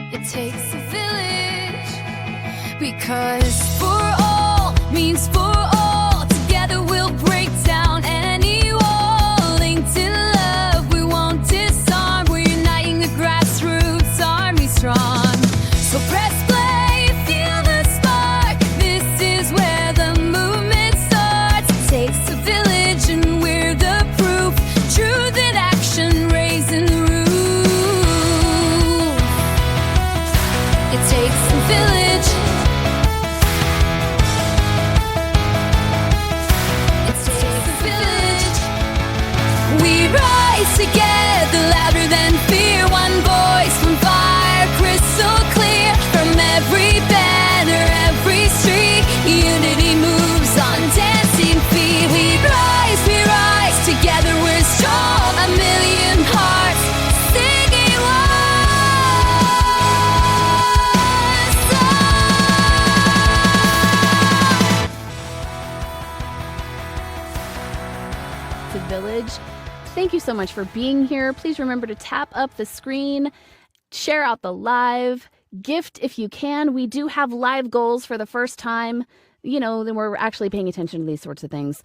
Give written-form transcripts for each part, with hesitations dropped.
It takes a village, because for all means for all. Together we'll break down any wall. Linked in love, we won't disarm. We're uniting the grassroots army strong. So press play, feel the spark. This is where the movement starts. It takes a village and we're the proof. Truth in action, raising the roof. It takes a village. It takes a village. We rise together, louder than fear. One voice, one fire, crystal clear. From every banner, every street, unity moves on dancing feet. We rise together, we're strong. A million hearts singing one song. To Village. Thank you so much for being here. Please remember to tap up the screen, share out the live, gift if you can. We do have live goals for the first time. You know, then we're actually paying attention to these sorts of things.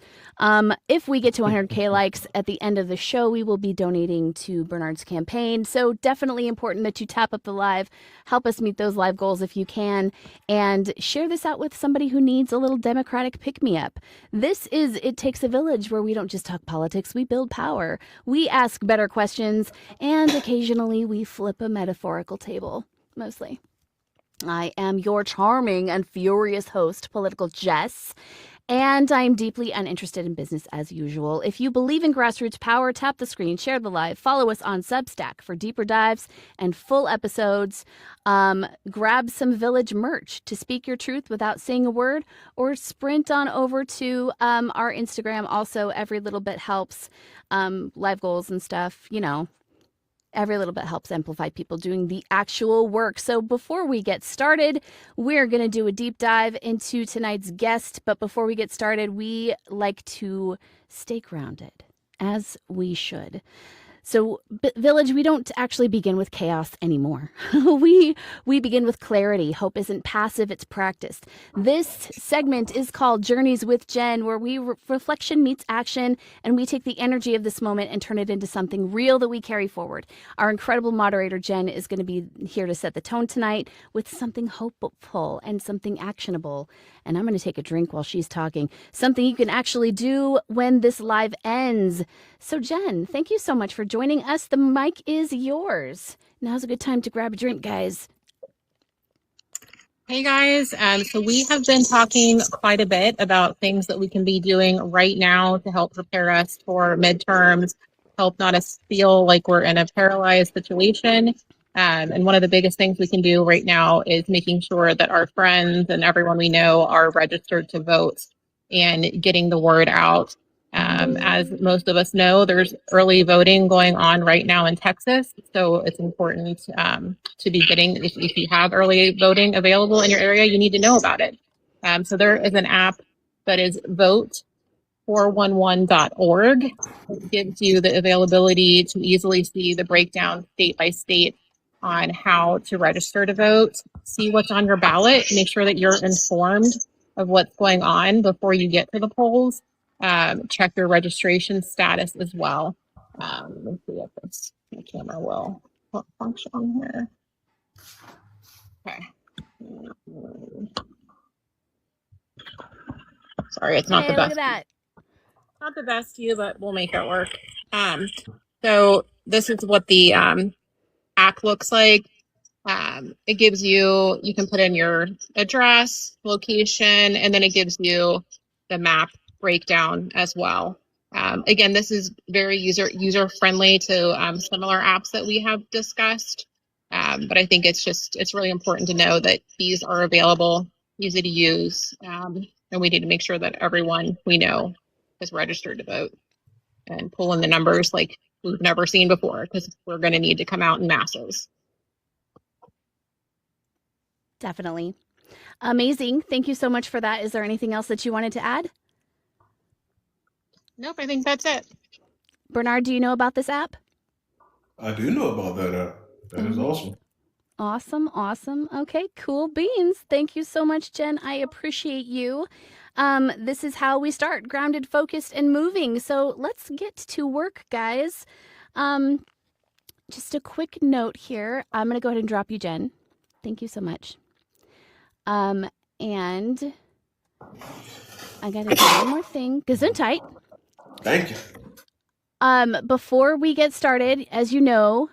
If we get to 100K likes at the end of the show, we will be donating to Bernard's campaign. So definitely important that you tap up the live, help us meet those live goals if you can, and share this out with somebody who needs a little democratic pick-me-up. This is It Takes a Village, where we don't just talk politics, we build power. We ask better questions, and occasionally we flip a metaphorical table, mostly. I am your charming and furious host, Political Jess, and I'm deeply uninterested in business as usual. If you believe in grassroots power, tap the screen, share the live, follow us on Substack for deeper dives and full episodes. Grab some Village merch to speak your truth without saying a word, or sprint on over to our Instagram. Also, every little bit helps. Live goals and stuff, you know. Every little bit helps amplify people doing the actual work. So before we get started, we're going to do a deep dive into tonight's guest. But before we get started, we like to stay grounded, as we should. So, Village, we don't actually begin with chaos anymore. we begin with clarity. Hope isn't passive, it's practiced. This segment is called Journeys with Jen, where reflection meets action, and we take the energy of this moment and turn it into something real that we carry forward. Our incredible moderator, Jen, is going to be here to set the tone tonight with something hopeful and something actionable. And I'm going to take a drink while she's talking. Something you can actually do when this live ends. So, Jen, thank you so much for joining us. The mic is yours. Now's a good time to grab a drink, guys. Hey guys, so we have been talking quite a bit about things that we can be doing right now to help prepare us for midterms, help not us feel like we're in a paralyzed situation. And one of the biggest things we can do right now is making sure that our friends and everyone we know are registered to vote and getting the word out. As most of us know, there's early voting going on right now in Texas. So it's important to be getting, if you have early voting available in your area, you need to know about it. So there is an app that is vote411.org. It gives you the availability to easily see the breakdown state by state on how to register to vote, see what's on your ballot, make sure that you're informed of what's going on before you get to the polls. Check your registration status as well. Let me see if my camera will function on here. Okay. Sorry, it's not the best. Look at that. Not the best view, but we'll make it work. So this is what the app looks like. It gives you can put in your address, location, and then it gives you the map breakdown as well. Again, this is very user friendly to similar apps that we have discussed. But I think it's really important to know that these are available, easy to use, and we need to make sure that everyone we know is registered to vote and pull in the numbers like we've never seen before, because we're going to need to come out in masses. Definitely. Amazing. Thank you so much for that. Is there anything else that you wanted to add? Nope, I think that's it. Bernard, do you know about this app? I do know about that app. That is awesome. Awesome, awesome. Okay, cool beans. Thank you so much, Jen. I appreciate you. This is how we start grounded, focused, and moving. So let's get to work, guys. Um, just a quick note here. I'm going to go ahead and drop you, Jen. Thank you so much. And I got to do one more thing. Gesundheit. Thank you. Before we get started, as you know,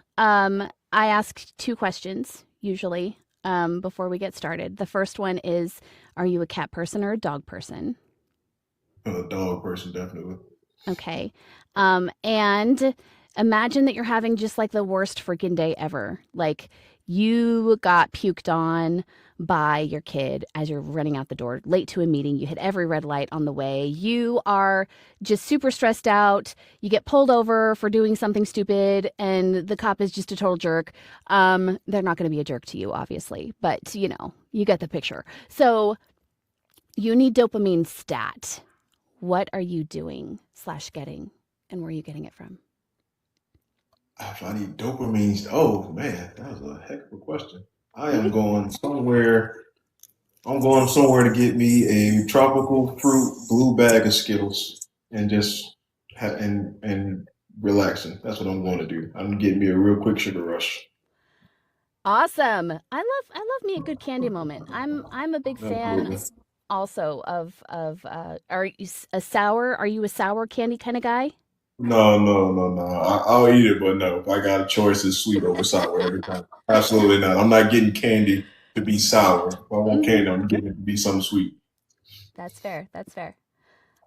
I ask two questions usually before we get started. The first one is, are you a cat person or a dog person? A dog person, definitely. Okay. And imagine that you're having just like the worst freaking day ever. Like you got puked on by your kid as you're running out the door, late to a meeting. You hit every red light on the way. You are just super stressed out. You get pulled over for doing something stupid, and the cop is just a total jerk. They're not going to be a jerk to you, obviously, but you know, you get the picture. So you need dopamine stat. What are you doing / getting, and where are you getting it from? If I need dopamine, oh man, that was a heck of a question. I am Mhm. going somewhere. I'm going somewhere to get me a tropical fruit blue bag of Skittles and just and relaxing. That's what I'm going to do. I'm getting me a real quick sugar rush. Awesome. I love me a good candy moment. I'm a big fan Absolutely. also of are you a sour? Are you a sour candy kind of guy? No, no, no, no. I'll eat it, but no. If I got a choice, it's sweet over sour every time. Absolutely not. I'm not getting candy to be sour. If I want Mhm. candy, I'm getting it to be something sweet. That's fair. That's fair.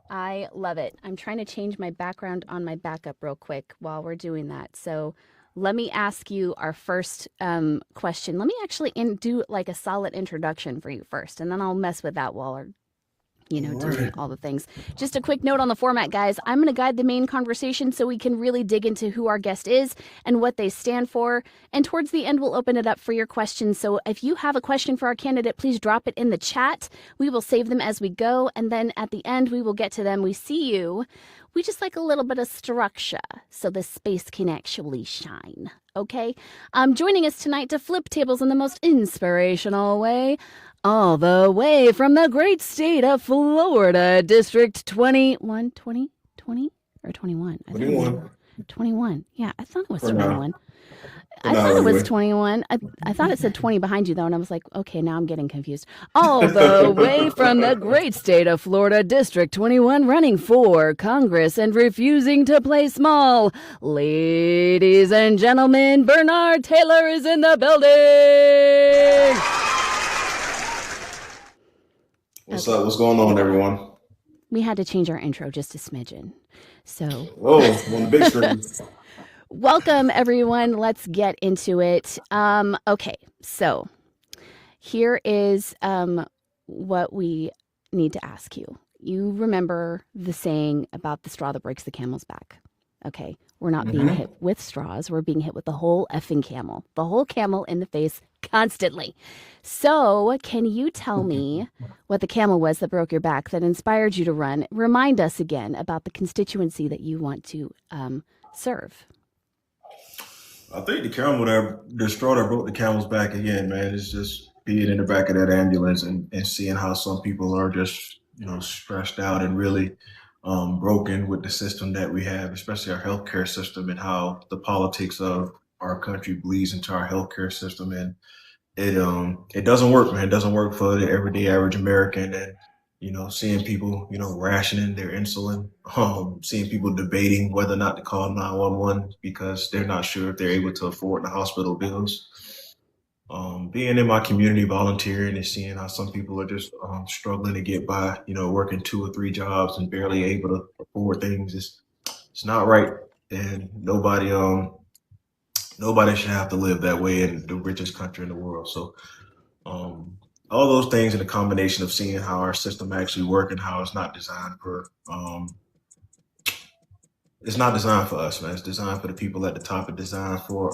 I love it. I'm trying to change my background on my backup real quick while we're doing that. So let me ask you our first question. Let me actually do like a solid introduction for you first, and then I'll mess with that while we're All doing right. all the things. Just a quick note on the format, guys. I'm going to guide the main conversation so we can really dig into who our guest is and what they stand for. And towards the end, we'll open it up for your questions. So if you have a question for our candidate, please drop it in the chat. We will save them as we go. And then at the end, we will get to them. We see you. We just like a little bit of structure so the space can actually shine. Okay? Joining us tonight to flip tables in the most inspirational way, all the way from the great state of Florida, District 21, 20, 20 or 21? I think I'm getting 21 21. Yeah, I thought it was for now. 21. For I now, thought it was anyway. 21. I thought it said 20 behind you, though, and I was like, okay, now I'm getting confused. All the way from the great state of Florida, District 21, running for Congress and refusing to play small. Ladies and gentlemen, Bernard Taylor is in the building. What's Okay. up? What's going on, everyone? We had to change our intro just a smidgen. So, Oh, on the big screen. welcome everyone. Let's get into it. Okay, so here is what we need to ask you. You remember the saying about the straw that breaks the camel's back. Okay, we're not being hit Hmm. with straws, we're being hit with the whole effing camel, the whole camel in the face constantly. So, can you tell me what the camel was that broke your back that inspired you to run? Remind us again about the constituency that you want to serve. I think the camel that the straw that broke the camel's back again, man, is just being in the back of that ambulance and seeing how some people are just, stressed out and really broken with the system that we have, especially our healthcare system and how the politics of our country bleeds into our healthcare system. And it doesn't work, man. It doesn't work for the everyday average American. And seeing people rationing their insulin, seeing people debating whether or not to call 911 because they're not sure if they're able to afford the hospital bills. Being in my community volunteering and seeing how some people are just struggling to get by, working 2 or 3 jobs and barely able to afford things, it's not right. And nobody should have to live that way in the richest country in the world. So um, all those things in a combination of seeing how our system actually works and how it's not designed for us, man. It's designed for the people at the top. It's designed for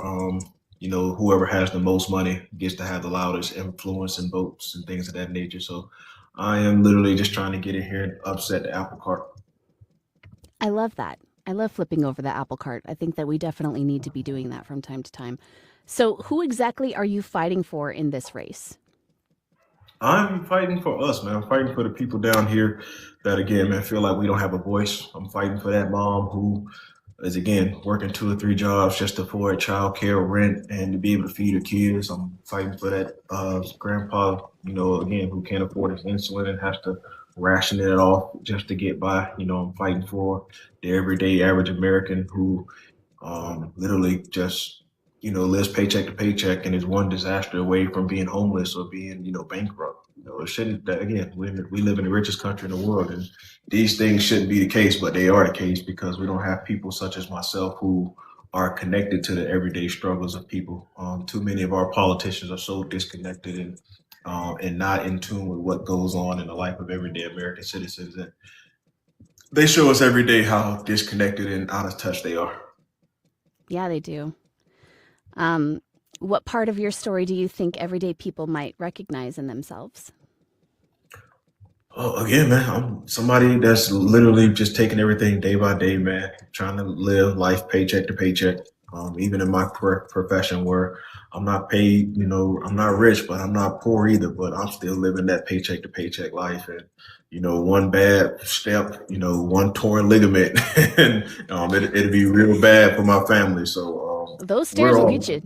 whoever has the most money gets to have the loudest influence and votes and things of that nature. So I am literally just trying to get in here and upset the apple cart. I love that. I love flipping over the apple cart. I think that we definitely need to be doing that from time to time. So, who exactly are you fighting for in this race? I'm fighting for us, man. I'm fighting for the people down here that, again, man, feel like we don't have a voice. I'm fighting for that mom who is, again, working 2 or 3 jobs just to afford childcare, rent, and to be able to feed her kids. I'm fighting for that grandpa, again, who can't afford his insulin and has to ration it off just to get by. I'm fighting for the everyday average American who literally just lives paycheck to paycheck and is one disaster away from being homeless or being bankrupt. It shouldn't. Again, we live in the richest country in the world, and these things shouldn't be the case, but they are the case because we don't have people such as myself who are connected to the everyday struggles of people. Too many of our politicians are so disconnected and not in tune with what goes on in the life of everyday American citizens, and they show us every day how disconnected and out of touch they are. Yeah, they do. What part of your story do you think everyday people might recognize in themselves? Again, man, I'm somebody that's literally just taking everything day by day, man, trying to live life paycheck to paycheck. Even in my profession where I'm not paid, I'm not rich, but I'm not poor either, but I'm still living that paycheck to paycheck life. And, one bad step, one torn ligament, and it'd be real bad for my family. So Those we're stairs will get all you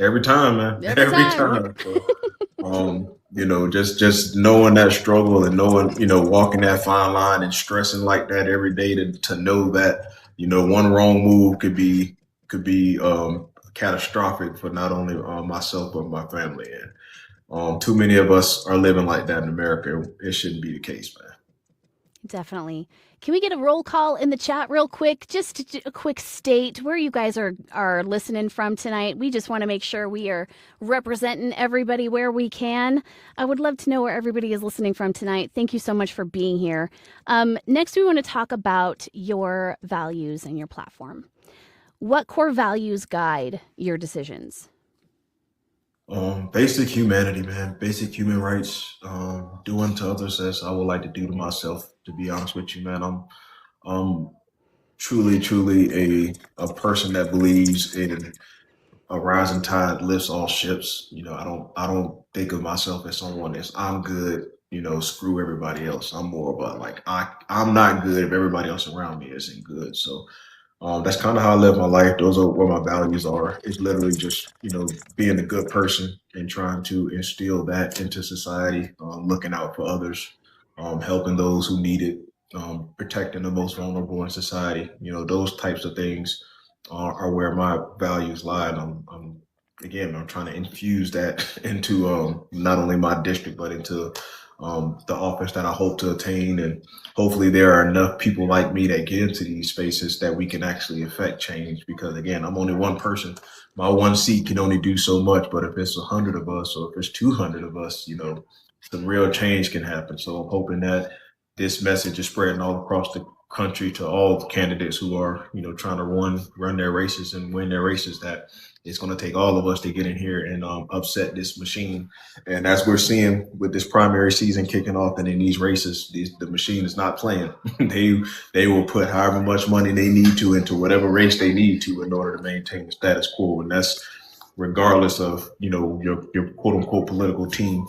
every time, man, every every time. time. So, just knowing that struggle and knowing, walking that fine line and stressing like that every day to know that, one wrong move could be catastrophic for not only myself but my family. And too many of us are living like that in America. It shouldn't be the case, man. Definitely. Can we get a roll call in the chat real quick? Just a quick state where you guys are listening from tonight. We just want to make sure we are representing everybody where we can. I would love to know where everybody is listening from tonight. Thank you so much for being here. Next, we want to talk about your values and your platform. What core values guide your decisions? Basic humanity, man. Basic human rights. Do unto others as I would like to do to myself. To be honest with you, man, I'm truly, truly a person that believes in a rising tide lifts all ships. I don't think of myself as someone that's I'm good. Screw everybody else. I'm more about like I'm not good if everybody else around me isn't good. So that's kind of how I live my life. Those are what my values are. It's literally just, being a good person and trying to instill that into society, looking out for others, helping those who need it, protecting the most vulnerable in society. Those types of things are where my values lie. And I'm trying to infuse that into not only my district, but into the office that I hope to attain. And hopefully there are enough people like me that get into these spaces that we can actually affect change, because again, I'm only one person. My one seat can only do so much, but if it's 100 of us or if it's 200 of us, some real change can happen. So I'm hoping that this message is spreading all across the country to all the candidates who are trying to run their races and win their races, that it's going to take all of us to get in here and upset this machine. And as we're seeing with this primary season kicking off and in these races, the machine is not playing. They will put however much money they need to into whatever race they need to in order to maintain the status quo. And that's regardless of, your quote unquote political team.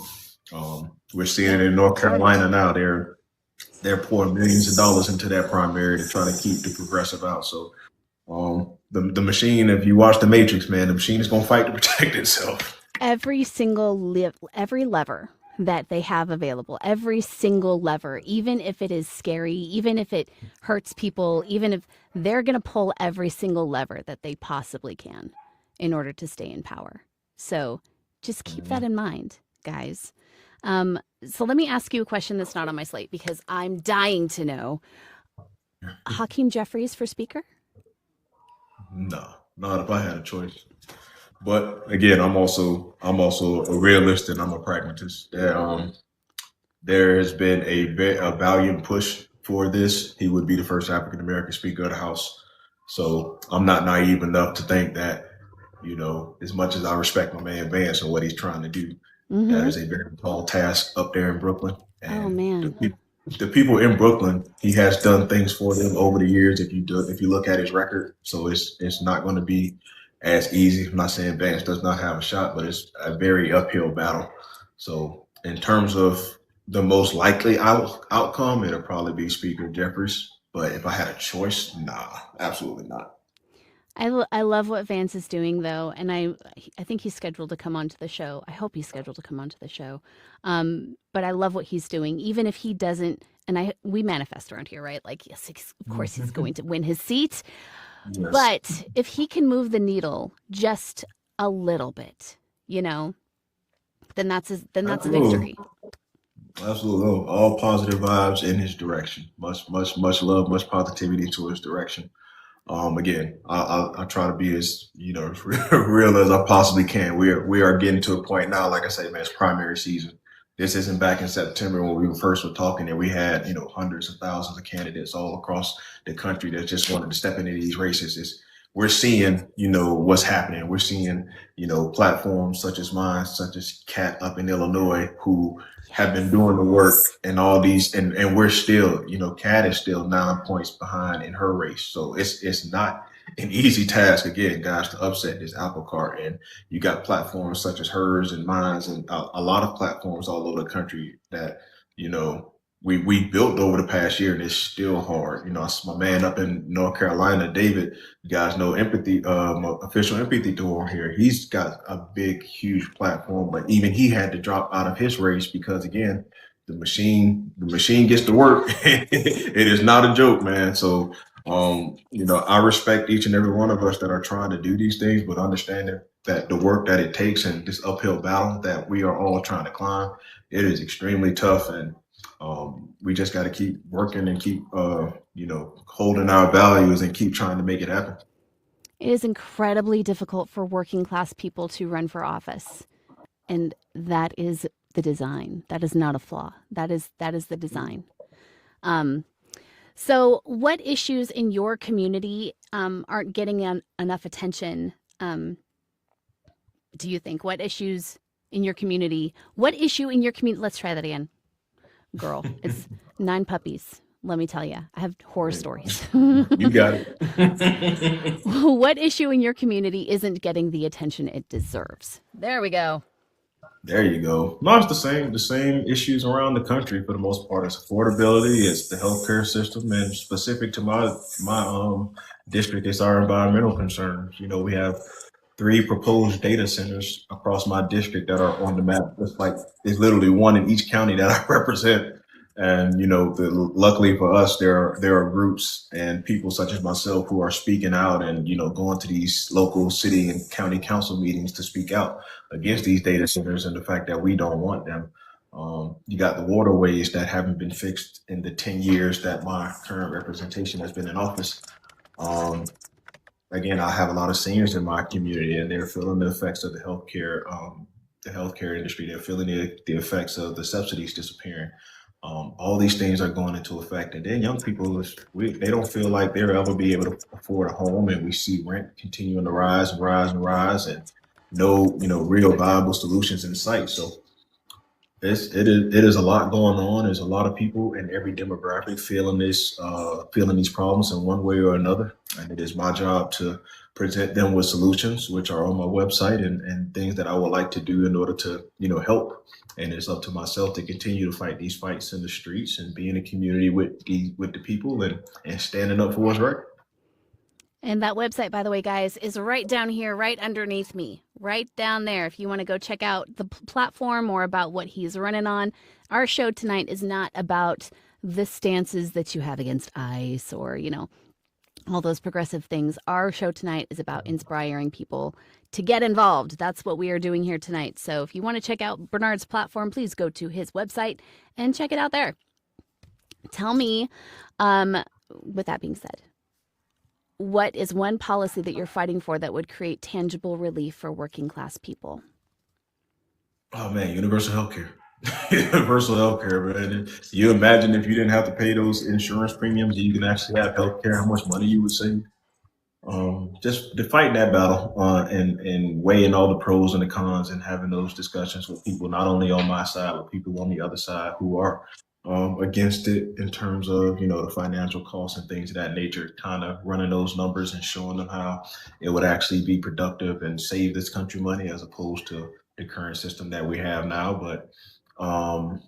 We're seeing it in North Carolina now. They're pouring millions of dollars into that primary to try to keep the progressive out. So the machine, if you watch The Matrix, man, the machine is going to fight to protect itself. Every lever that they have available, every single lever, even if it is scary, even if it hurts people, even if they're going to pull every single lever that they possibly can in order to stay in power. So just keep that in mind, guys. So let me ask you a question that's not on my slate because I'm dying to know. Hakeem Jeffries for speaker? No, not if I had a choice. But again, I'm also a realist and I'm a pragmatist. There has been a valiant push for this. He would be the first African American Speaker of the House. So I'm not naive enough to think that, as much as I respect my man Vance and what he's trying to do, that is a very tall task up there in Brooklyn. And Oh man. the people in Brooklyn, he has done things for them over the years. If you look at his record, so it's not going to be as easy. I'm not saying Vance does not have a shot, but it's a very uphill battle. So in terms of the most likely outcome, it'll probably be Speaker Jeffries. But if I had a choice, nah, absolutely not. I love what Vance is doing though, and I think he's scheduled to come onto the show. I hope he's scheduled to come onto the show. But I love what he's doing, even if he doesn't. And we manifest around here, right? Like, yes, of course he's going to win his seat. Yes. But if he can move the needle just a little bit, then that's a victory. Absolutely. All positive vibes in his direction. Much love, much positivity to his direction. Again, I try to be as real as I possibly can. We are getting to a point now. Like I say, man, it's primary season. This isn't back in September when we first were talking, and we had hundreds of thousands of candidates all across the country that just wanted to step into these races. We're seeing what's happening. We're seeing platforms such as mine, such as Cat up in Illinois, who have been doing the work and all these, and we're still, Kat is still 9 points behind in her race. So it's not an easy task, again, guys, to upset this apple cart. And you got platforms such as hers and mine's and a lot of platforms all over the country that, we built over the past year, and it's still hard. My man up in North Carolina, David, you guys know Empathy, official Empathy Tour here. He's got a big, huge platform, but even he had to drop out of his race because, again, the machine gets to work. It is not a joke, man. So, I respect each and every one of us that are trying to do these things, but understanding that the work that it takes and this uphill battle that we are all trying to climb, it is extremely tough. And we just got to keep working and keep, holding our values and keep trying to make it happen. It is incredibly difficult for working class people to run for office. And that is the design. That is not a flaw. That is the design. So what issues in your community aren't getting enough attention? Do you think? What issue in your community? Let's try that again. Girl, it's 9 puppies. Let me tell you, I have horror stories. You got it. What issue in your community isn't getting the attention it deserves? There we go. There you go. No, it's the same issues around the country for the most part. It's affordability, it's the healthcare system, and specific to my district, it's our environmental concerns. We have 3 proposed data centers across my district that are on the map. It's like there's literally one in each county that I represent. And luckily for us, there are groups and people such as myself who are speaking out and going to these local city and county council meetings to speak out against these data centers and the fact that we don't want them. You got the waterways that haven't been fixed in the 10 years that my current representation has been in office. Again, I have a lot of seniors in my community, and they're feeling the effects of the healthcare industry. They're feeling the effects of the subsidies disappearing. All these things are going into effect, and then young people, they don't feel like they'll ever be able to afford a home, and we see rent continuing to rise and rise and rise, and no, real viable solutions in sight. So it is a lot going on. There's a lot of people in every demographic feeling these problems in one way or another, and it is my job to present them with solutions, which are on my website, and things that I would like to do in order to help. And it's up to myself to continue to fight these fights in the streets and be in a community with the people and standing up for what's right. And that website, by the way, guys, is right down here, right underneath me, right down there. If you want to go check out the platform or about what he's running on. Our show tonight is not about the stances that you have against ICE or, all those progressive things. Our show tonight is about inspiring people to get involved. That's what we are doing here tonight. So if you want to check out Bernard's platform, please go to his website and check it out there. Tell me, with that being said, what is one policy that you're fighting for that would create tangible relief for working class people? Oh man, universal healthcare. Universal healthcare, man. You imagine if you didn't have to pay those insurance premiums, you can actually have healthcare, how much money you would save. Just to fight that battle and weighing all the pros and the cons and having those discussions with people, not only on my side, but people on the other side who are against it in terms of the financial costs and things of that nature, kind of running those numbers and showing them how it would actually be productive and save this country money as opposed to the current system that we have now. But um,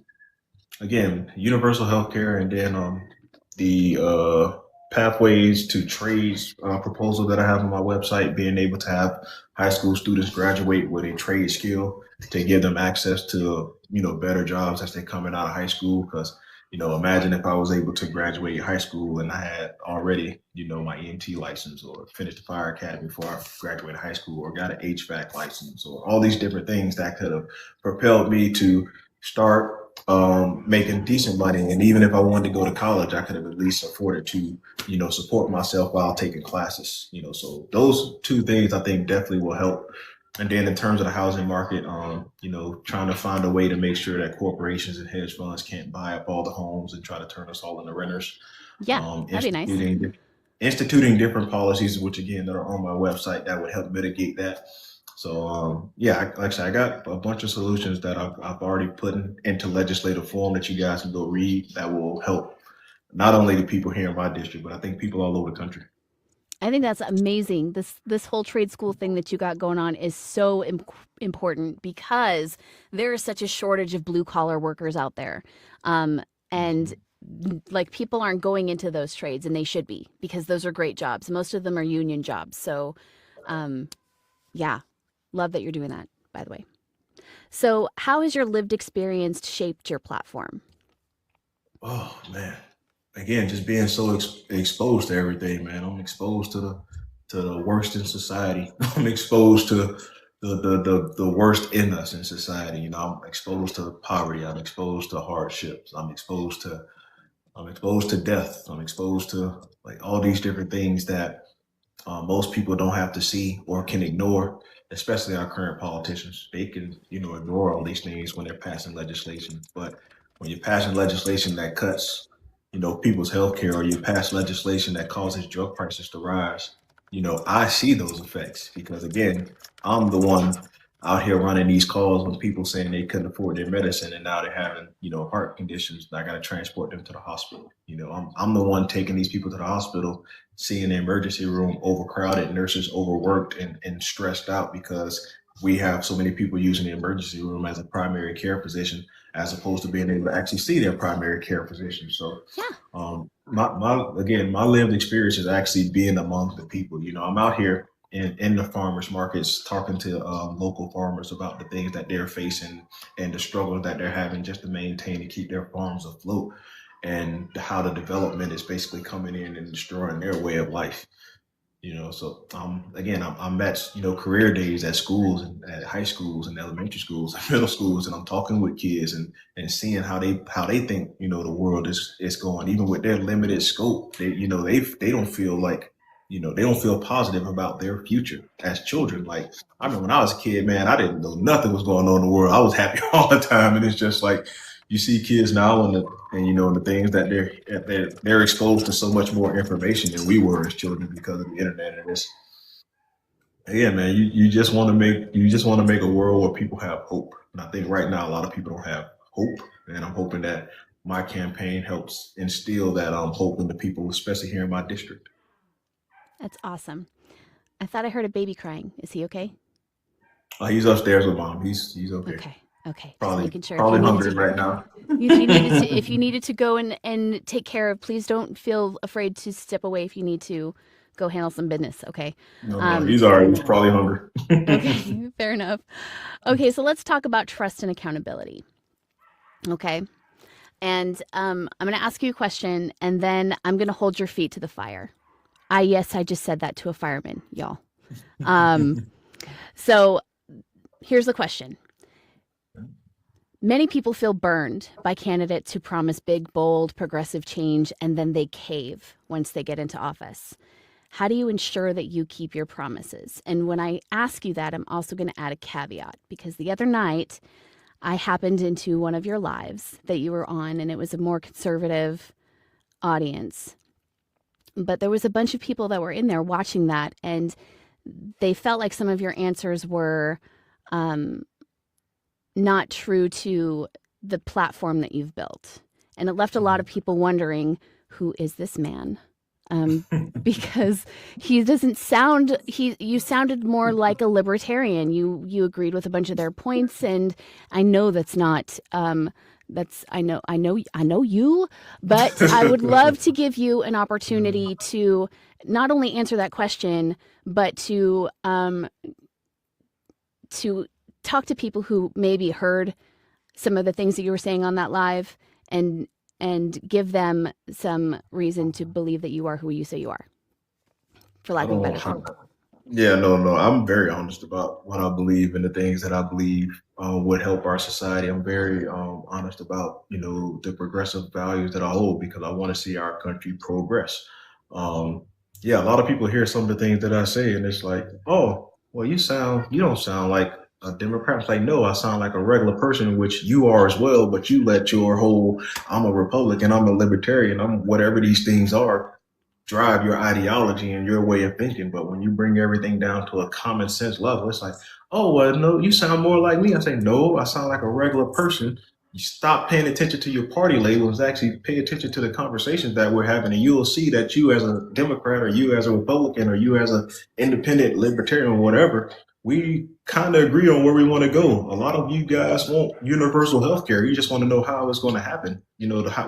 again, universal healthcare, and then the pathways to trades proposal that I have on my website, being able to have high school students graduate with a trade skill to give them access to better jobs as they're coming out of high school. Because imagine if I was able to graduate high school and I had already my EMT license, or finished the fire academy before I graduated high school, or got an HVAC license, or all these different things that could have propelled me to start making decent money. And even if I wanted to go to college, I could have at least afforded to, support myself while taking classes. So those two things I think definitely will help. And then in terms of the housing market, trying to find a way to make sure that corporations and hedge funds can't buy up all the homes and try to turn us all into renters. Yeah, that'd be nice. Instituting different policies, which again that are on my website, that would help mitigate that. So like I said, I got a bunch of solutions that I've already put into legislative form that you guys can go read, that will help not only the people here in my district, but I think people all over the country. I think that's amazing. This whole trade school thing that you got going on is so important because there is such a shortage of blue collar workers out there, and like people aren't going into those trades, and they should be, because those are great jobs. Most of them are union jobs. So, yeah, love that you're doing that. By the way, so how has your lived experience shaped your platform? Oh man, again, just being so exposed to everything, man. I'm exposed to the worst in society. I'm exposed to the worst in us in society. I'm exposed to poverty. I'm exposed to hardships. I'm exposed to death. I'm exposed to like all these different things that most people don't have to see or can ignore, especially our current politicians. They can, ignore all these things when they're passing legislation. But when you're passing legislation that cuts, people's health care, or you pass legislation that causes drug prices to rise, I see those effects because, again, I'm the one out here running these calls when people saying they couldn't afford their medicine and now they're having, heart conditions. I got to transport them to the hospital. I'm the one taking these people to the hospital, seeing the emergency room overcrowded, nurses overworked and stressed out because we have so many people using the emergency room as a primary care physician, as opposed to being able to actually see their primary care physician. So, Yeah. my lived experience is actually being among the people. I'm out here in the farmers markets talking to local farmers about the things that they're facing and the struggles that they're having just to maintain and keep their farms afloat, and how the development is basically coming in and destroying their way of life. So again, I'm at career days at schools and at high schools and elementary schools and middle schools, and I'm talking with kids and seeing how they think the world is going, even with their limited scope. They don't feel like they don't feel positive about their future as children. Like, I remember when I was a kid, man, I didn't know nothing was going on in the world. I was happy all the time, and it's just like you see kids now and the things that they're exposed to so much more information than we were as children because of the internet and this. Yeah, man, you just want to make a world where people have hope. And I think right now a lot of people don't have hope, and I'm hoping that my campaign helps instill that hope in the people, especially here in my district. That's awesome. I thought I heard a baby crying. Is he okay? He's upstairs with mom. He's okay. Okay. Okay. Just Probably making sure. probably hungry right now. If you needed to go and take care of, please don't feel afraid to step away if you need to go handle some business. Okay. No, he's all right. He's probably hungry. Okay. Fair enough. Okay. So let's talk about trust and accountability. Okay. And I'm going to ask you a question, and then I'm going to hold your feet to the fire. Yes, I just said that to a fireman, y'all. So here's the question. Many people feel burned by candidates who promise big, bold, progressive change, and then they cave once they get into office. How do you ensure that you keep your promises? And when I ask you that, I'm also going to add a caveat, because the other night I happened into one of your lives that you were on, and it was a more conservative audience. But there was a bunch of people that were in there watching that, and they felt like some of your answers were not true to the platform that you've built. And it left a lot of people wondering, who is this man? Because he doesn't sound, you sounded more like a libertarian. You agreed with a bunch of their points, and I know that's not I know you, but I would love to give you an opportunity to not only answer that question, but to talk to people who maybe heard some of the things that you were saying on that live, and give them some reason to believe that you are who you say you are, for I lack of a don't better want term. Yeah, no. I'm very honest about what I believe and the things that I believe would help our society. I'm very honest about, the progressive values that I hold because I want to see our country progress. Um, yeah, a lot of people hear some of the things that I say and it's like, oh, well, you don't sound like a Democrat. It's like, no, I sound like a regular person, which you are as well, but you let your whole, I'm a Republican, I'm a libertarian, I'm whatever these things are drive your ideology and your way of thinking. But when you bring everything down to a common sense level, it's like, oh, well, no, you sound more like me. I say, no, I sound like a regular person. You stop paying attention to your party labels, actually pay attention to the conversations that we're having, and you'll see that you as a Democrat or you as a Republican or you as an independent libertarian or whatever, we kind of agree on where we want to go. A lot of you guys want universal health care. You just want to know how it's going to happen,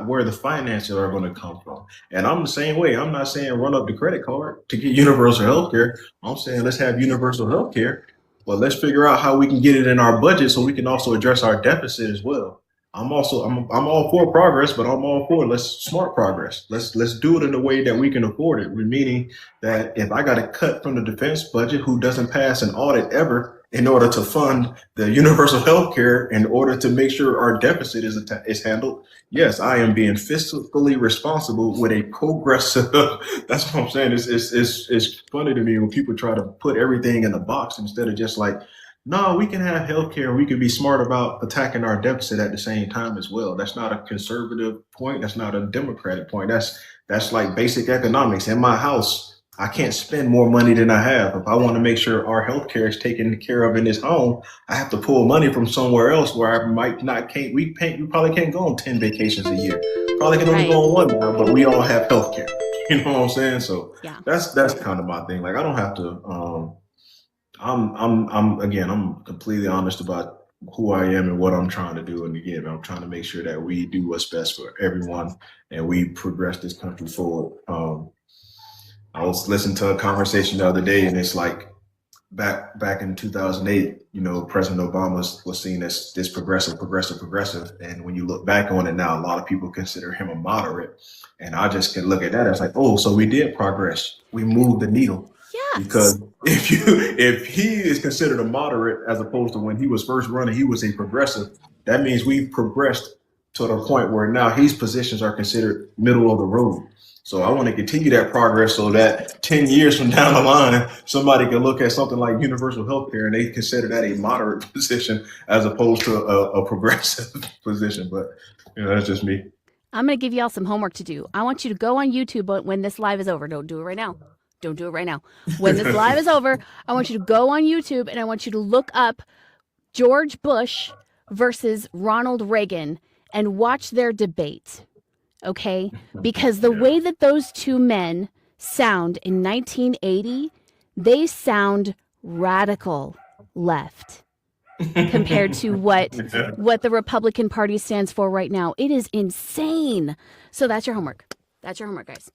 where the finances are going to come from. And I'm the same way. I'm not saying run up the credit card to get universal health care. I'm saying let's have universal health care, but let's figure out how we can get it in our budget so we can also address our deficit as well. I'm all for progress, but I'm all for let's smart progress. Let's do it in a way that we can afford it. Meaning that if I got to cut from the defense budget, who doesn't pass an audit ever in order to fund the universal health care, in order to make sure our deficit is handled, yes, I am being fiscally responsible with a progressive. That's what I'm saying. It's funny to me when people try to put everything in the box instead of just like, no, we can have healthcare and we can be smart about attacking our deficit at the same time as well. That's not a conservative point. That's not a democratic point. That's like basic economics. In my house, I can't spend more money than I have. If I want to make sure our healthcare is taken care of in this home, I have to pull money from somewhere else where I might not can't we probably can't go on 10 vacations a year. Probably can only Right. go on one now, but we all have healthcare. You know what I'm saying? So Yeah. that's kind of my thing. Like I don't have to I'm completely honest about who I am and what I'm trying to do. And again, I'm trying to make sure that we do what's best for everyone and we progress this country forward. I was listening to a conversation the other day and it's like back in 2008, President Obama was seen as this progressive. And when you look back on it now, a lot of people consider him a moderate. And I just can look at that as like, oh, so we did progress. We moved the needle. Yeah. Because if he is considered a moderate as opposed to when he was first running, he was a progressive, that means we've progressed to the point where now his positions are considered middle of the road. So I want to continue that progress so that 10 years from down the line, somebody can look at something like universal health care and they consider that a moderate position as opposed to a progressive position. But that's just me. I'm going to give y'all some homework to do. I want you to go on YouTube when this live is over. Don't do it right now. Don't do it right now. When this live is over, I want you to go on YouTube and I want you to look up George Bush versus Ronald Reagan and watch their debate. Okay? Because the way that those two men sound in 1980, they sound radical left compared to what the Republican Party stands for right now. It is insane. So that's your homework. That's your homework, guys.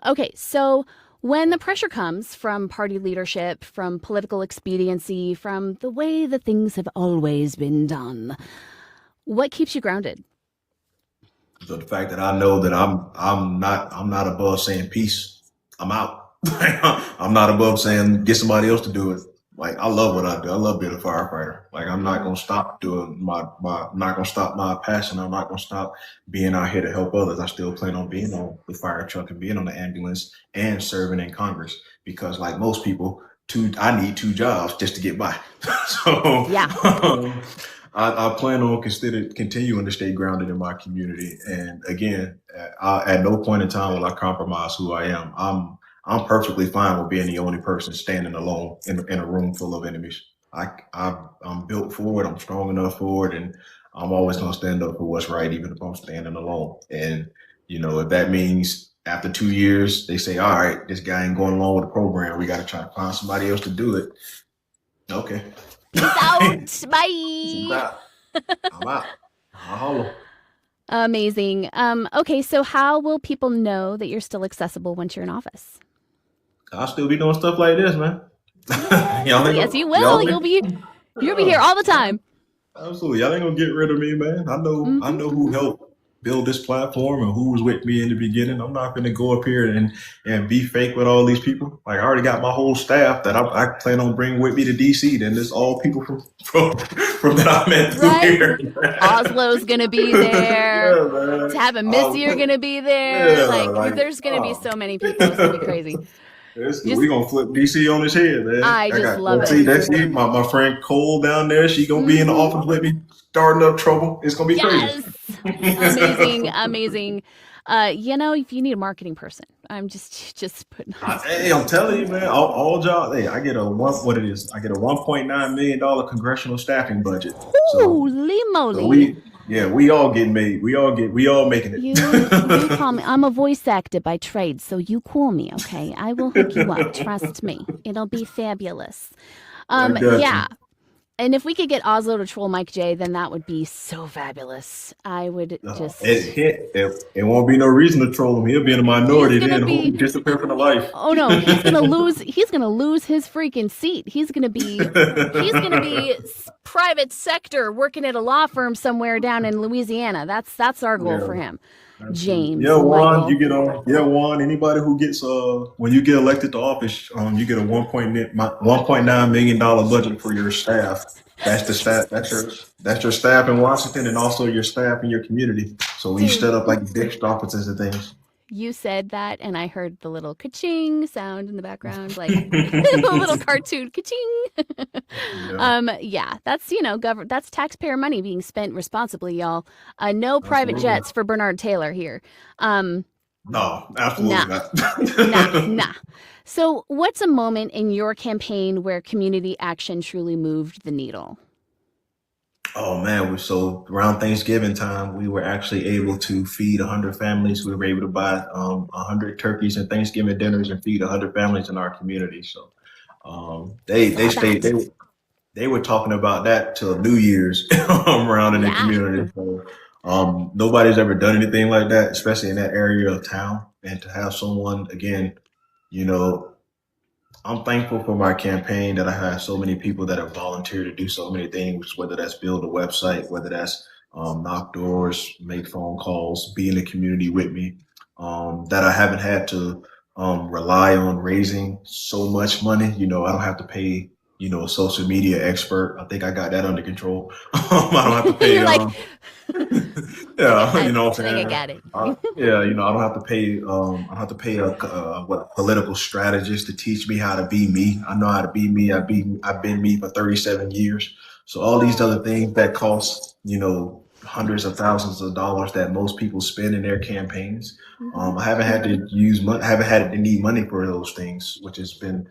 Okay, so when the pressure comes from party leadership, from political expediency, from the way that things have always been done, what keeps you grounded? So the fact that I know that I'm not above saying peace. I'm out. I'm not above saying get somebody else to do it. Like I love what I do. I love being a firefighter. Like I'm not gonna stop doing I'm not gonna stop my passion. I'm not gonna stop being out here to help others. I still plan on being on the fire truck and being on the ambulance and serving in Congress because like most people, I need two jobs just to get by. So Yeah. I plan on continuing to stay grounded in my community. And again, at no point in time will I compromise who I am. I'm perfectly fine with being the only person standing alone in a room full of enemies. I'm built for it. I'm strong enough for it, and I'm always going to stand up for what's right, even if I'm standing alone. And, if that means after 2 years, they say, all right, this guy ain't going along with the program. We got to try to find somebody else to do it. Okay. Peace out. I'm Bye. out. I'm out. I'll holler. Amazing. Okay, so how will people know that you're still accessible once you're in office? I'll still be doing stuff like this, man. Y'all ain't Yes, gonna, you y'all will. ain't, You'll be here all the time. absolutely. Y'all ain't gonna get rid of me, man. I know who helped build this platform and who was with me in the beginning. I'm not gonna go up here and be fake with all these people. Like I already got my whole staff that I plan on bringing with me to DC. Then there's all people from that I met through Right? here. Oslo's gonna be there. Yeah, man. Tab and Missy are gonna be there. Yeah, Like, there's gonna be so many people. It's gonna be crazy. Just, we gonna flip DC on his head, man. I just love that's it. my friend Cole down there. She gonna be in the office with me, starting up trouble. It's gonna be Yes, crazy. amazing. If you need a marketing person, I'm just putting. Hey, I'm telling you, man. All jobs. Hey, I get a what it is. I get a $1.9 million congressional staffing budget. Holy moly! We all get made. We all making it. You call me. I'm a voice actor by trade, so you call me, okay? I will hook you up. Trust me, it'll be fabulous. Yeah. And if we could get Oslo to troll Mike J, then that would be so fabulous. I would just. It won't be no reason to troll him. He'll be in a minority. Then he'll disappear from the life. Oh no, he's gonna lose. He's gonna lose his freaking seat. He's gonna be private sector working at a law firm somewhere down in Louisiana. That's our goal for him. James. Yeah, Juan, Michael. you get on. Yeah, Juan. Anybody who gets when you get elected to office, you get a $1.9 million budget for your staff. That's the staff. That's your staff in Washington, and also your staff in your community. So when you set up like district offices and things. You said that, and I heard the little ka-ching sound in the background, like the little cartoon ka-ching. Yeah, that's that's taxpayer money being spent responsibly, y'all. No private jets for Bernard Taylor here. No, absolutely not. Nah. So, what's a moment in your campaign where community action truly moved the needle? Oh man, so around Thanksgiving time, we were actually able to feed 100 families. We were able to buy 100 turkeys and Thanksgiving dinners and feed 100 families in our community. So they were talking about that till New Year's around in the community. So nobody's ever done anything like that, especially in that area of town. And to have someone again, I'm thankful for my campaign that I have so many people that have volunteered to do so many things, whether that's build a website, whether that's knock doors, make phone calls, be in the community with me, that I haven't had to rely on raising so much money. I don't have to pay, a social media expert. I think I got that under control. I don't have to pay. You're like, yeah, I think I got it. I don't have to pay. I don't have to pay a political strategist to teach me how to be me. I know how to be me. I've been me for 37 years. So all these other things that cost, hundreds of thousands of dollars that most people spend in their campaigns. I haven't had to use money. I haven't had to need money for those things, which has been,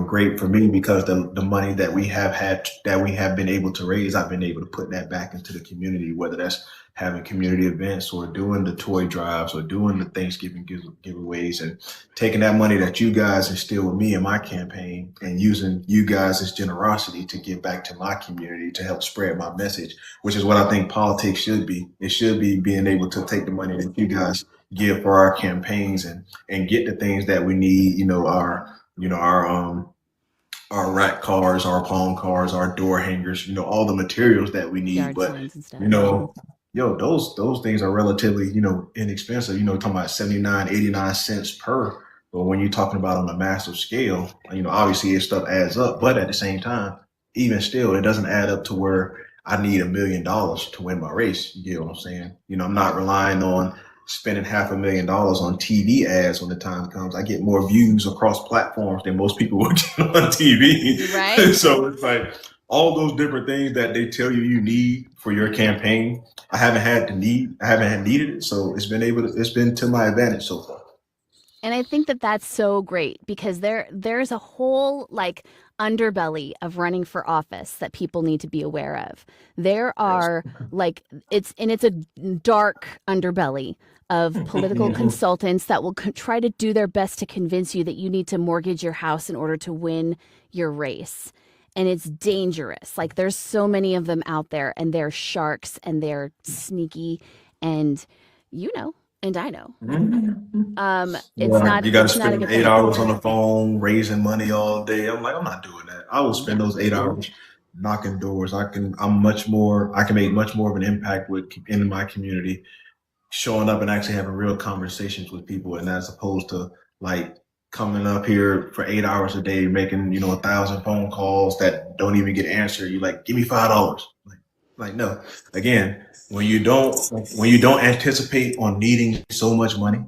great for me because the money that we have been able to raise, I've been able to put that back into the community, whether that's having community events or doing the toy drives or doing the Thanksgiving giveaways and taking that money that you guys instilled with me in my campaign and using you guys' generosity to give back to my community to help spread my message, which is what I think politics should be. It should be being able to take the money that you guys give for our campaigns and get the things that we need, our rack cars, our palm cars, our door hangers, all the materials that we need. Yard but signs and stuff. those things are relatively, inexpensive, talking about 79, 89 cents per. But when you're talking about on a massive scale, obviously this stuff adds up. But at the same time, even still, it doesn't add up to where I need $1 million to win my race. You get what I'm saying? I'm not relying on spending $500,000 on TV ads when the time comes. I get more views across platforms than most people would get on TV. Right. So it's like all those different things that they tell you need for your campaign. I haven't had needed it. So it's been to my advantage so far. And I think that that's so great because there's a whole like underbelly of running for office that people need to be aware of. There Yes. are like it's a dark underbelly of political consultants that will try to do their best to convince you that you need to mortgage your house in order to win your race. And it's dangerous. Like there's so many of them out there and they're sharks and they're sneaky and you know, and I know. It's Yeah, not you got to it's not a spend good 8 hours thing. on the phone raising money all day. I'm like, I'm not doing that. I will spend those 8 hours knocking doors. I can make much more of an impact in my community, showing up and actually having real conversations with people, and as opposed to like coming up here for 8 hours a day making 1,000 phone calls that don't even get answered. You like, give me $5. Like no. Again, when you don't anticipate on needing so much money,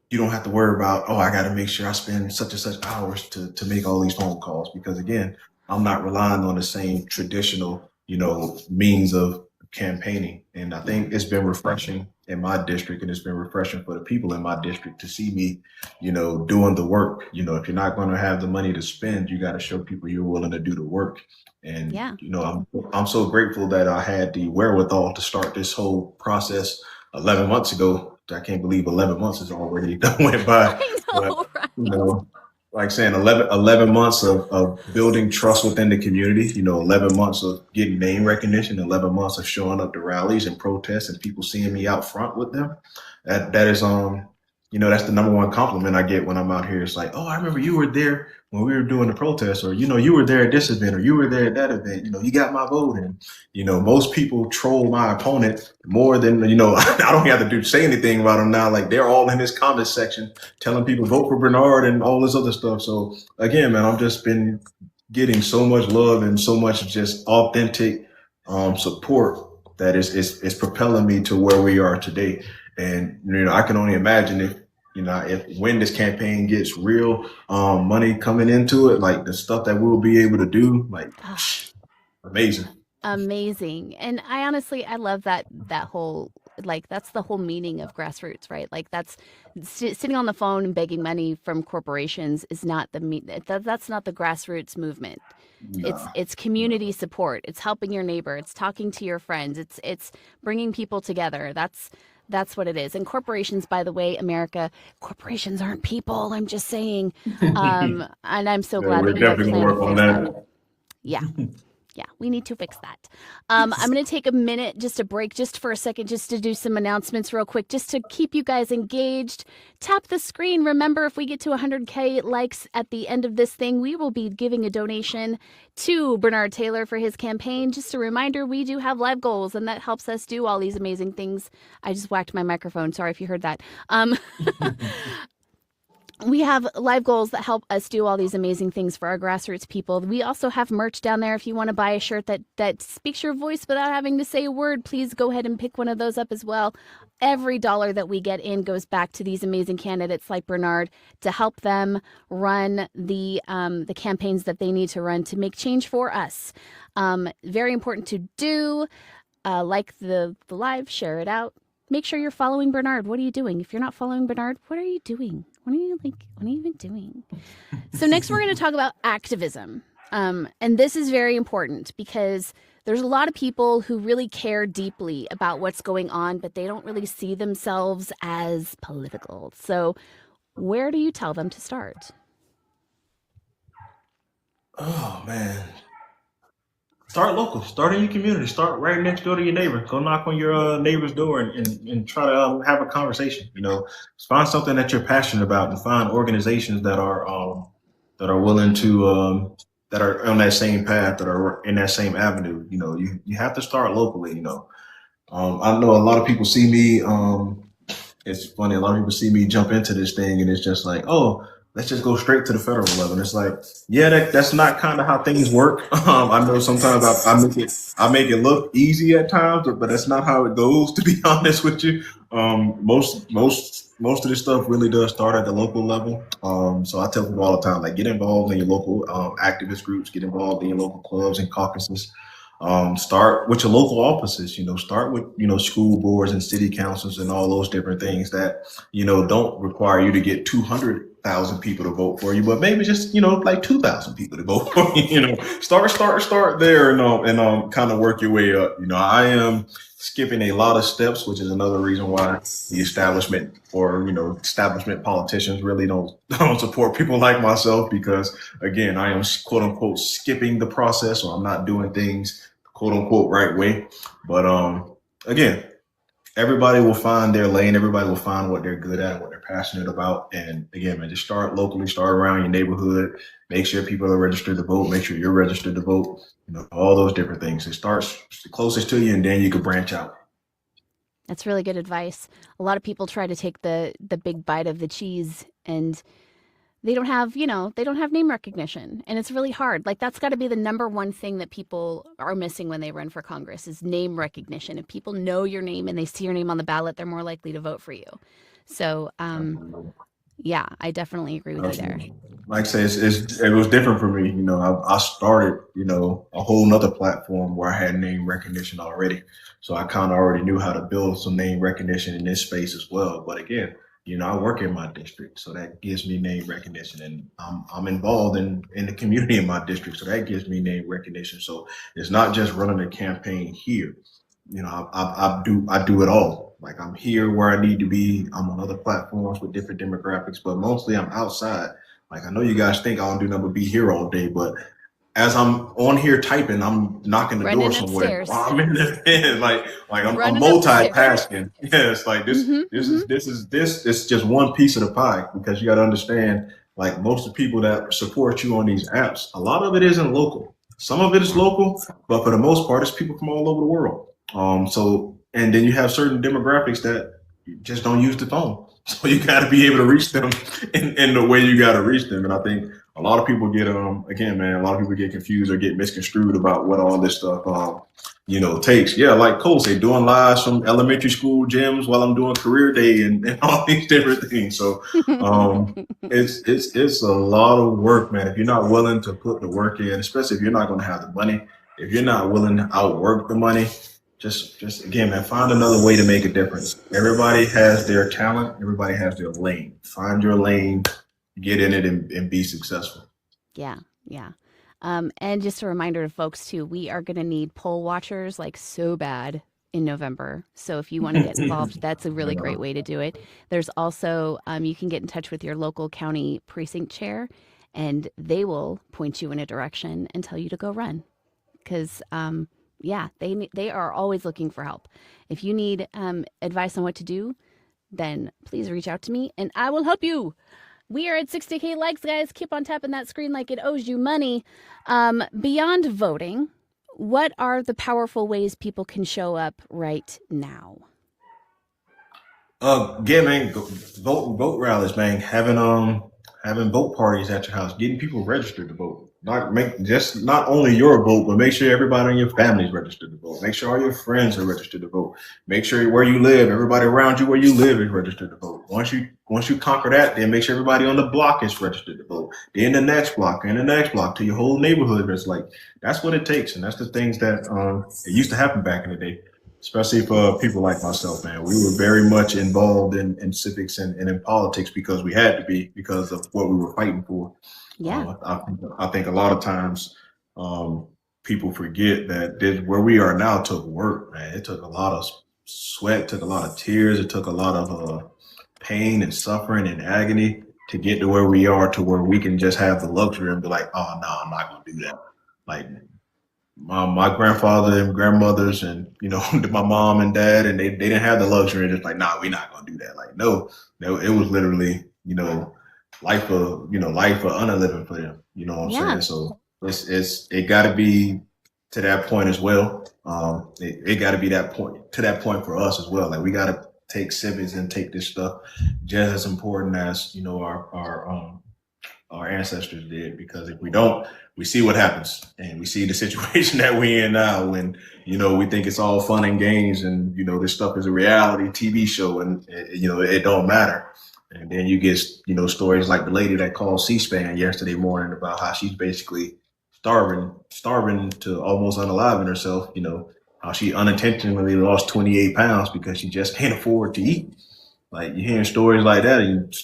you don't have to worry about, oh, I got to make sure I spend such and such hours to make all these phone calls, because again, I'm not relying on the same traditional, means of campaigning. And I think it's been refreshing in my district, and it's been refreshing for the people in my district to see me, doing the work. If you're not going to have the money to spend, you got to show people you're willing to do the work. And Yeah. I'm so grateful that I had the wherewithal to start this whole process 11 months ago. I can't believe 11 months has already went by. I But, know, right? you know, like saying 11 months of building trust within the community, 11 months of getting name recognition, 11 months of showing up to rallies and protests and people seeing me out front with them. That is, that's the number one compliment I get when I'm out here. It's like, oh, I remember you were there when we were doing the protest, or, you were there at this event, or you were there at that event, you got my vote. And, most people troll my opponent more than, I don't have to say anything about them now. Like they're all in this comment section telling people vote for Bernard and all this other stuff. So again, man, I've just been getting so much love and so much just authentic support that is propelling me to where we are today. And I can only imagine if when this campaign gets real money coming into it, like the stuff that we'll be able to do, like amazing. Amazing. And I love that whole like that's the whole meaning of grassroots, right? Like that's sitting on the phone and begging money from corporations is not that's not the grassroots movement. Nah. It's community support. It's helping your neighbor. It's talking to your friends. It's bringing people together. That's what it is. And corporations, by the way, America, corporations aren't people. I'm just saying. And I'm so glad We're that you have a definitely plan gonna to work on fix that. that. Yeah. Yeah, we need to fix that. I'm going to take a minute, just a break, just for a second, just to do some announcements real quick, just to keep you guys engaged. Tap the screen. Remember, if we get to 100K likes at the end of this thing, we will be giving a donation to Bernard Taylor for his campaign. Just a reminder, we do have live goals, and that helps us do all these amazing things. I just whacked my microphone. Sorry if you heard that. We have live goals that help us do all these amazing things for our grassroots people. We also have merch down there. If you want to buy a shirt that speaks your voice without having to say a word, please go ahead and pick one of those up as well. Every dollar that we get in goes back to these amazing candidates like Bernard to help them run the campaigns that they need to run to make change for us. Very important to do. Like the live, share it out. Make sure you're following Bernard. What are you doing? If you're not following Bernard, what are you doing? What are you even doing? So next we're going to talk about activism. And this is very important because there's a lot of people who really care deeply about what's going on, but they don't really see themselves as political. So where do you tell them to start? Oh man. Start local. Start in your community. Start right next door to your neighbor. Go knock on your neighbor's door and try to have a conversation. Find something that you're passionate about, and find organizations that are willing to that are on that same path, that are in that same avenue. You have to start locally. I know a lot of people see me. It's funny. A lot of people see me jump into this thing, and it's just like, oh, let's just go straight to the federal level. And it's like, yeah, that's not kind of how things work. I know sometimes I make it look easy at times, but that's not how it goes. To be honest with you, most of this stuff really does start at the local level. So I tell people all the time, like, get involved in your local activist groups, get involved in your local clubs and caucuses. Start with your local offices, start with, school boards and city councils and all those different things that, don't require you to get 200,000 people to vote for you, but maybe just, like 2,000 people to vote for you, start there and kind of work your way up. I am skipping a lot of steps, which is another reason why the establishment or, establishment politicians really don't support people like myself, because again, I am quote unquote skipping the process, or I'm not doing things quote unquote right way. But again, everybody will find their lane. Everybody will find what they're good at, what they're passionate about. And again, man, just start locally, start around your neighborhood. Make sure people are registered to vote. Make sure you're registered to vote. All those different things. It starts the closest to you, and then you can branch out. That's really good advice. A lot of people try to take the big bite of the cheese, and they don't have name recognition, and it's really hard. Like, that's got to be the number one thing that people are missing when they run for Congress is name recognition. If people know your name and they see your name on the ballot, they're more likely to vote for you. So, yeah, I definitely agree with you there. Like I say, it was different for me. I started, a whole nother platform where I had name recognition already. So I kind of already knew how to build some name recognition in this space as well. But again, I work in my district, so that gives me name recognition, and I'm involved in the community in my district, so that gives me name recognition. So it's not just running a campaign here. I do it all. Like, I'm here where I need to be. I'm on other platforms with different demographics, but mostly I'm outside. Like, I know you guys think I don't do nothing but be here all day, but as I'm on here typing, I'm knocking the Running door somewhere. upstairs. While I'm in the like I'm Running multitasking. Yes, like this Mm-hmm. this is just one piece of the pie, because you got to understand, like, most of the people that support you on these apps, a lot of it isn't local. Some of it is local, but for the most part, it's people from all over the world. And then you have certain demographics that just don't use the phone. So you got to be able to reach them in the way you got to reach them. And I think a lot of people get again, man, a lot of people get confused or get misconstrued about what all this stuff takes. Yeah, like Cole said, doing lives from elementary school gyms while I'm doing career day and all these different things. So it's a lot of work, man. If you're not willing to put the work in, especially if you're not going to have the money, if you're not willing to outwork the money, just again, man, find another way to make a difference. Everybody has their talent. Everybody has their lane. Find your lane, get in it, and be successful. Yeah. And just a reminder to folks too, we are going to need poll watchers like so bad in November. So if you want to get involved, that's a really great way to do it. There's also, you can get in touch with your local county precinct chair, and they will point you in a direction and tell you to go run. Because, they are always looking for help. If you need advice on what to do, then please reach out to me and I will help you. We are at 60K likes, guys. Keep on tapping that screen like it owes you money. Beyond voting, what are the powerful ways people can show up right now? Again, man, vote rallies, man. Having vote parties at your house, getting people registered to vote. Not only your vote, but make sure everybody in your family is registered to vote. Make sure all your friends are registered to vote. Make sure where you live, everybody around you where you live is registered to vote. Once you conquer that, then make sure everybody on the block is registered to vote. Then the next block and the next block till your whole neighborhood is like. That's what it takes, and that's the things that it used to happen back in the day. Especially for people like myself, man. We were very much involved in civics and in politics because we had to be, because of what we were fighting for. Yeah. I think a lot of times people forget that where we are now took work, man. It took a lot of sweat, took a lot of tears. It took a lot of pain and suffering and agony to get to where we are, to where we can just have the luxury and be like, oh, no, I'm not going to do that. Like, my grandfather and grandmothers and, my mom and dad, and they didn't have the luxury of just like, nah, we're not going to do that. Like, no, it was literally, life of unliving for them. You know what I'm saying? So it got to be to that point as well. It got to be to that point for us as well. Like, we got to take civics and take this stuff just as important as, our ancestors did, because if we don't, we see what happens, and we see the situation that we're in now when, we think it's all fun and games and, this stuff is a reality TV show and, it don't matter. And then you get, stories like the lady that called C-SPAN yesterday morning about how she's basically starving to almost unaliving herself. How she unintentionally lost 28 pounds because she just can't afford to eat. Like you're hearing stories like that, and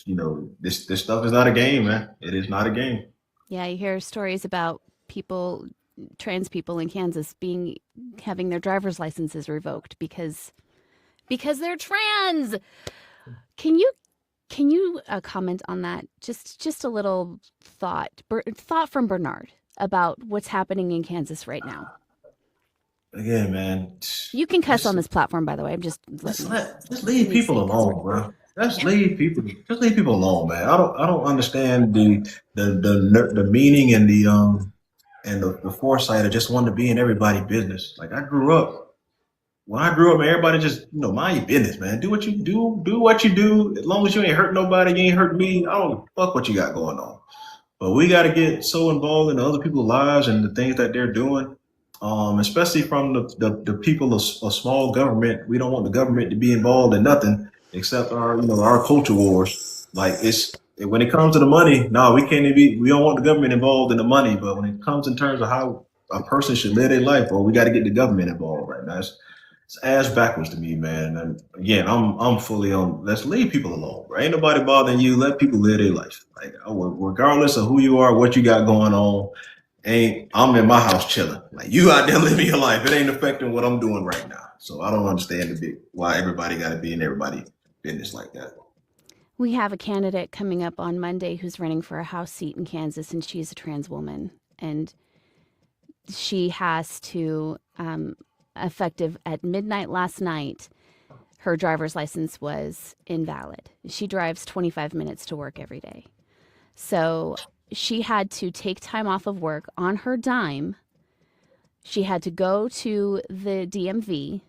this stuff is not a game, man. It is not a game. Yeah, you hear stories about people, trans people in Kansas having their driver's licenses revoked because they're trans. Can you comment on that? Just a little thought from Bernard about what's happening in Kansas right now. Again, man. You can cuss on this platform, by the way. I'm just leave people alone, bro. Just leave people alone, man. I don't understand the meaning and the foresight of just wanting to be in everybody's business. Like when I grew up, man, everybody just mind your business, man. Do what you do what you do. As long as you ain't hurt nobody, you ain't hurt me. I don't fuck what you got going on. But we got to get so involved in other people's lives and the things that they're doing, especially from the people of small government. We don't want the government to be involved in nothing except our culture wars. Like when it comes to the money, no, we can't be. We don't want the government involved in the money. But when it comes in terms of how a person should live their life, we got to get the government involved right now. It's ass backwards to me, man. And again, I'm fully on. Let's leave people alone. Right? Ain't nobody bothering you. Let people live their life. Like regardless of who you are, what you got going on. I'm in my house chilling. Like you out there living your life. It ain't affecting what I'm doing right now. So I don't understand why everybody got to be in everybody's business like that. We have a candidate coming up on Monday who's running for a House seat in Kansas, and she's a trans woman, and she has to. Effective at midnight last night, her driver's license was invalid. She drives 25 minutes to work every day. So she had to take time off of work on her dime. She had to go to the DMV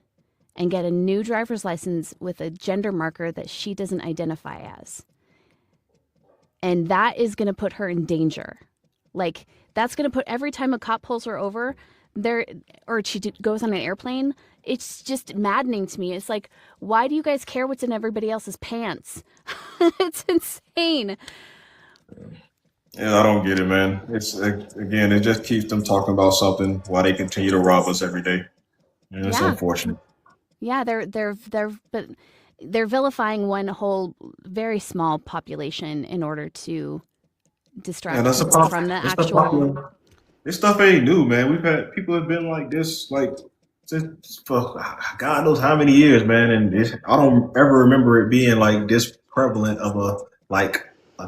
and get a new driver's license with a gender marker that she doesn't identify as. And that is going to put her in danger. Like, that's going to put every time a cop pulls her over, or she goes on an airplane, it's just maddening to me. It's like, why do you guys care what's in everybody else's pants? It's insane. Yeah, I don't get it, man. It just keeps them talking about something while they continue to rob us every day. And it's unfortunate. Yeah, they're vilifying one whole very small population in order to distract people from the actual. This stuff ain't new, man. People have been like this, like just for God knows how many years, man. And I don't ever remember it being like this prevalent of a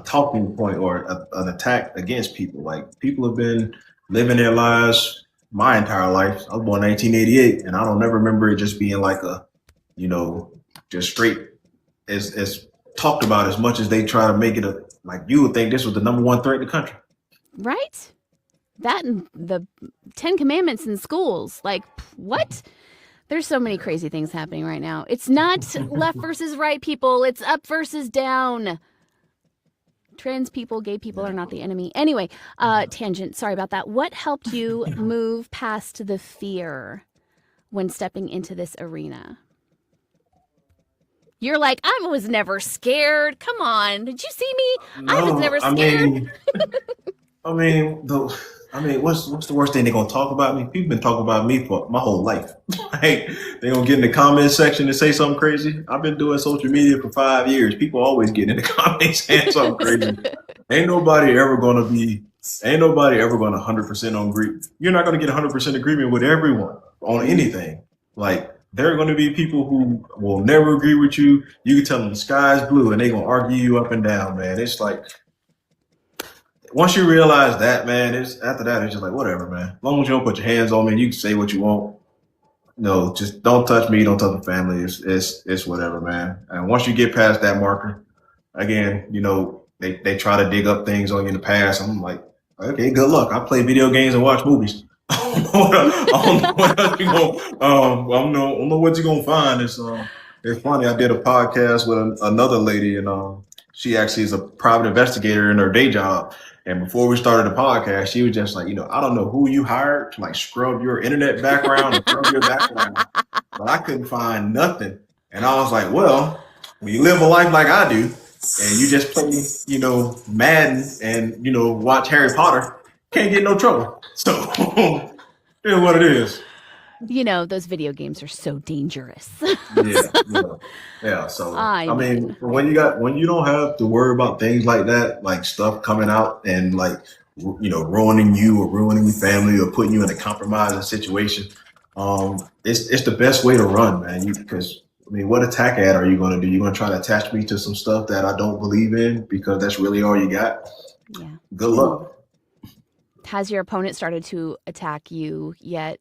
talking point or an attack against people. Like people have been living their lives my entire life. I was born in 1988, and I don't ever remember it just being like just straight as talked about as much as they try to make it like you would think this was the number one threat in the country. Right. That and the 10 Commandments in schools. Like, what? There's so many crazy things happening right now. It's not left versus right, people. It's up versus down. Trans people, gay people are not the enemy. Anyway, tangent. Sorry about that. What helped you move past the fear when stepping into this arena? You're like, I was never scared. Come on. Did you see me? No, I was never scared. What's the worst thing they're gonna talk about me? People been talking about me for my whole life. Like they gonna get in the comment section and say something crazy. I've been doing social media for 5 years. People always get in the comments saying something crazy. Ain't nobody ever gonna 100% agree. You're not gonna get 100% agreement with everyone on anything. Like there are gonna be people who will never agree with you. You can tell them the sky's blue and they gonna argue you up and down, man. It's like once you realize that, man, after that, it's just like, whatever, man. As long as you don't put your hands on me, you can say what you want. No, just don't touch me, don't touch the family. It's whatever, man. And once you get past that marker, again, they try to dig up things on you in the past. I'm like, okay, good luck. I play video games and watch movies. I don't know what you're gonna find. It's funny. I did a podcast with another lady, and she actually is a private investigator in her day job. And before we started the podcast, she was just like, I don't know who you hired to like scrub your internet background and scrub your background, but I couldn't find nothing. And I was like, well, when you live a life like I do, and you just play, Madden and, watch Harry Potter, can't get no trouble. So it is what it is. You know, those video games are so dangerous. Yeah. So I I mean, mean, when you don't have to worry about things like that, like stuff coming out and like ruining you or ruining your family or putting you in a compromising situation, it's the best way to run, man. Because I mean, what attack ad are you going to do? You're going to try to attach me to some stuff that I don't believe in because that's really all you got. yeah. Good luck. Has your opponent started to attack you yet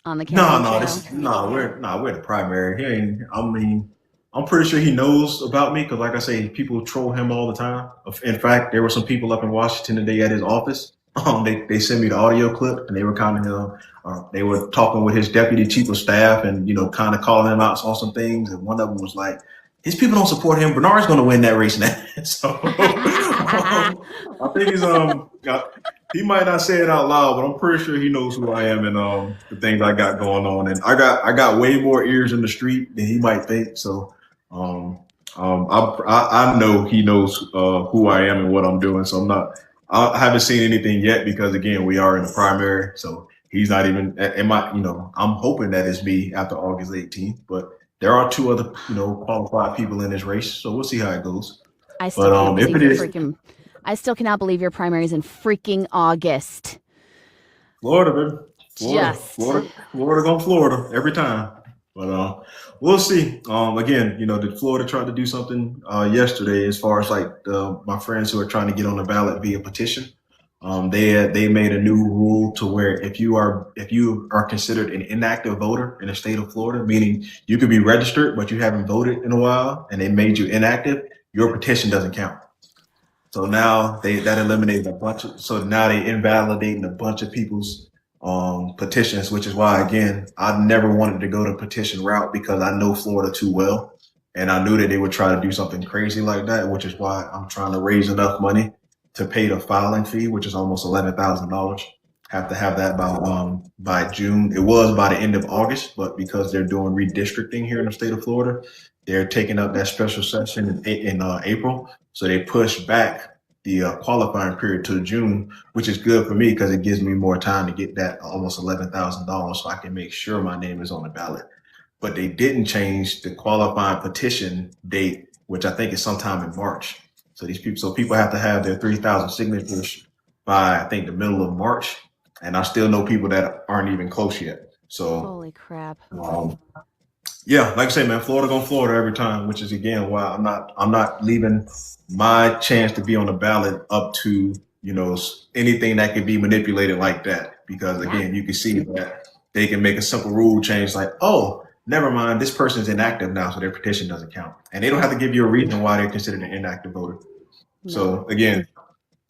on the No, campaign trail? we're the primary. He ain't. I mean, I'm pretty sure he knows about me because, like I say, people troll him all the time. In fact, there were some people up in Washington today at his office. They sent me the audio clip, and they were kind of they were talking with his deputy chief of staff, and kind of calling him out on some things. And one of them was like, "His people don't support him. Bernard's going to win that race now." So I think he might not say it out loud, but I'm pretty sure he knows who I am and the things I got going on. And I got way more ears in the street than he might think. So I know he knows who I am and what I'm doing. So I haven't seen anything yet because again we are in the primary. So he's not even. I'm hoping that it's me after August 18th, but there are two other qualified people in this race. So we'll see how it goes. I still can't believe your freaking. I still cannot believe your primary is in freaking August. Florida, baby. Florida gonna Florida every time. But we'll see. Again, did Florida try to do something yesterday as far as like my friends who are trying to get on the ballot via petition? They made a new rule to where if you are considered an inactive voter in the state of Florida, meaning you could be registered but you haven't voted in a while, and they made you inactive, your petition doesn't count. So now that eliminated a bunch of. So now they invalidating a bunch of people's petitions, which is why again I never wanted to go the petition route because I know Florida too well, and I knew that they would try to do something crazy like that, which is why I'm trying to raise enough money to pay the filing fee, which is almost $11,000. Have to have that by June. It was by the end of August, but because they're doing redistricting here in the state of Florida, they're taking up that special session in April. So they pushed back the qualifying period to June, which is good for me because it gives me more time to get that almost $11,000 so I can make sure my name is on the ballot. But they didn't change the qualifying petition date, which I think is sometime in March. So people have to have their 3,000 signatures by I think the middle of March, and I still know people that aren't even close yet. So holy crap. Yeah, like I say, man, Florida gonna Florida every time, which is again why I'm not leaving my chance to be on the ballot up to anything that can be manipulated like that. Because again, you can see that they can make a simple rule change like, oh, never mind, this person's inactive now, so their petition doesn't count, and they don't have to give you a reason why they're considered an inactive voter. No. So again,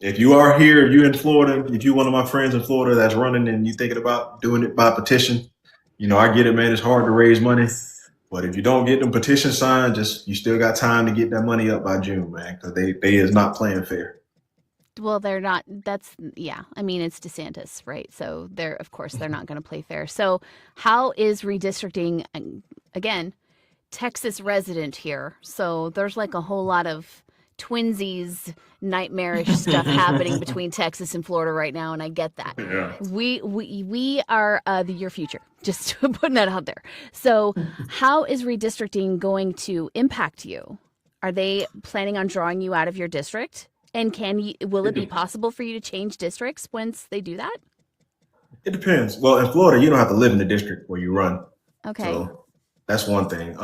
if you are here, if you're in Florida, if you're one of my friends in Florida that's running and you're thinking about doing it by petition, I get it, man. It's hard to raise money. But if you don't get them petition signed, you still got time to get that money up by June, man, because they is not playing fair. Well, they're not. I mean, it's DeSantis, right? So of course, they're not going to play fair. So how is redistricting, again, Texas resident here? So there's like a whole lot of twinsies, nightmarish stuff happening between Texas and Florida right now, and I get that. Yeah. We are your future. Just putting that out there. So how is redistricting going to impact you? Are they planning on drawing you out of your district? And will it be possible for you to change districts once they do that? It depends. Well, in Florida, you don't have to live in the district where you run. Okay. So that's one thing.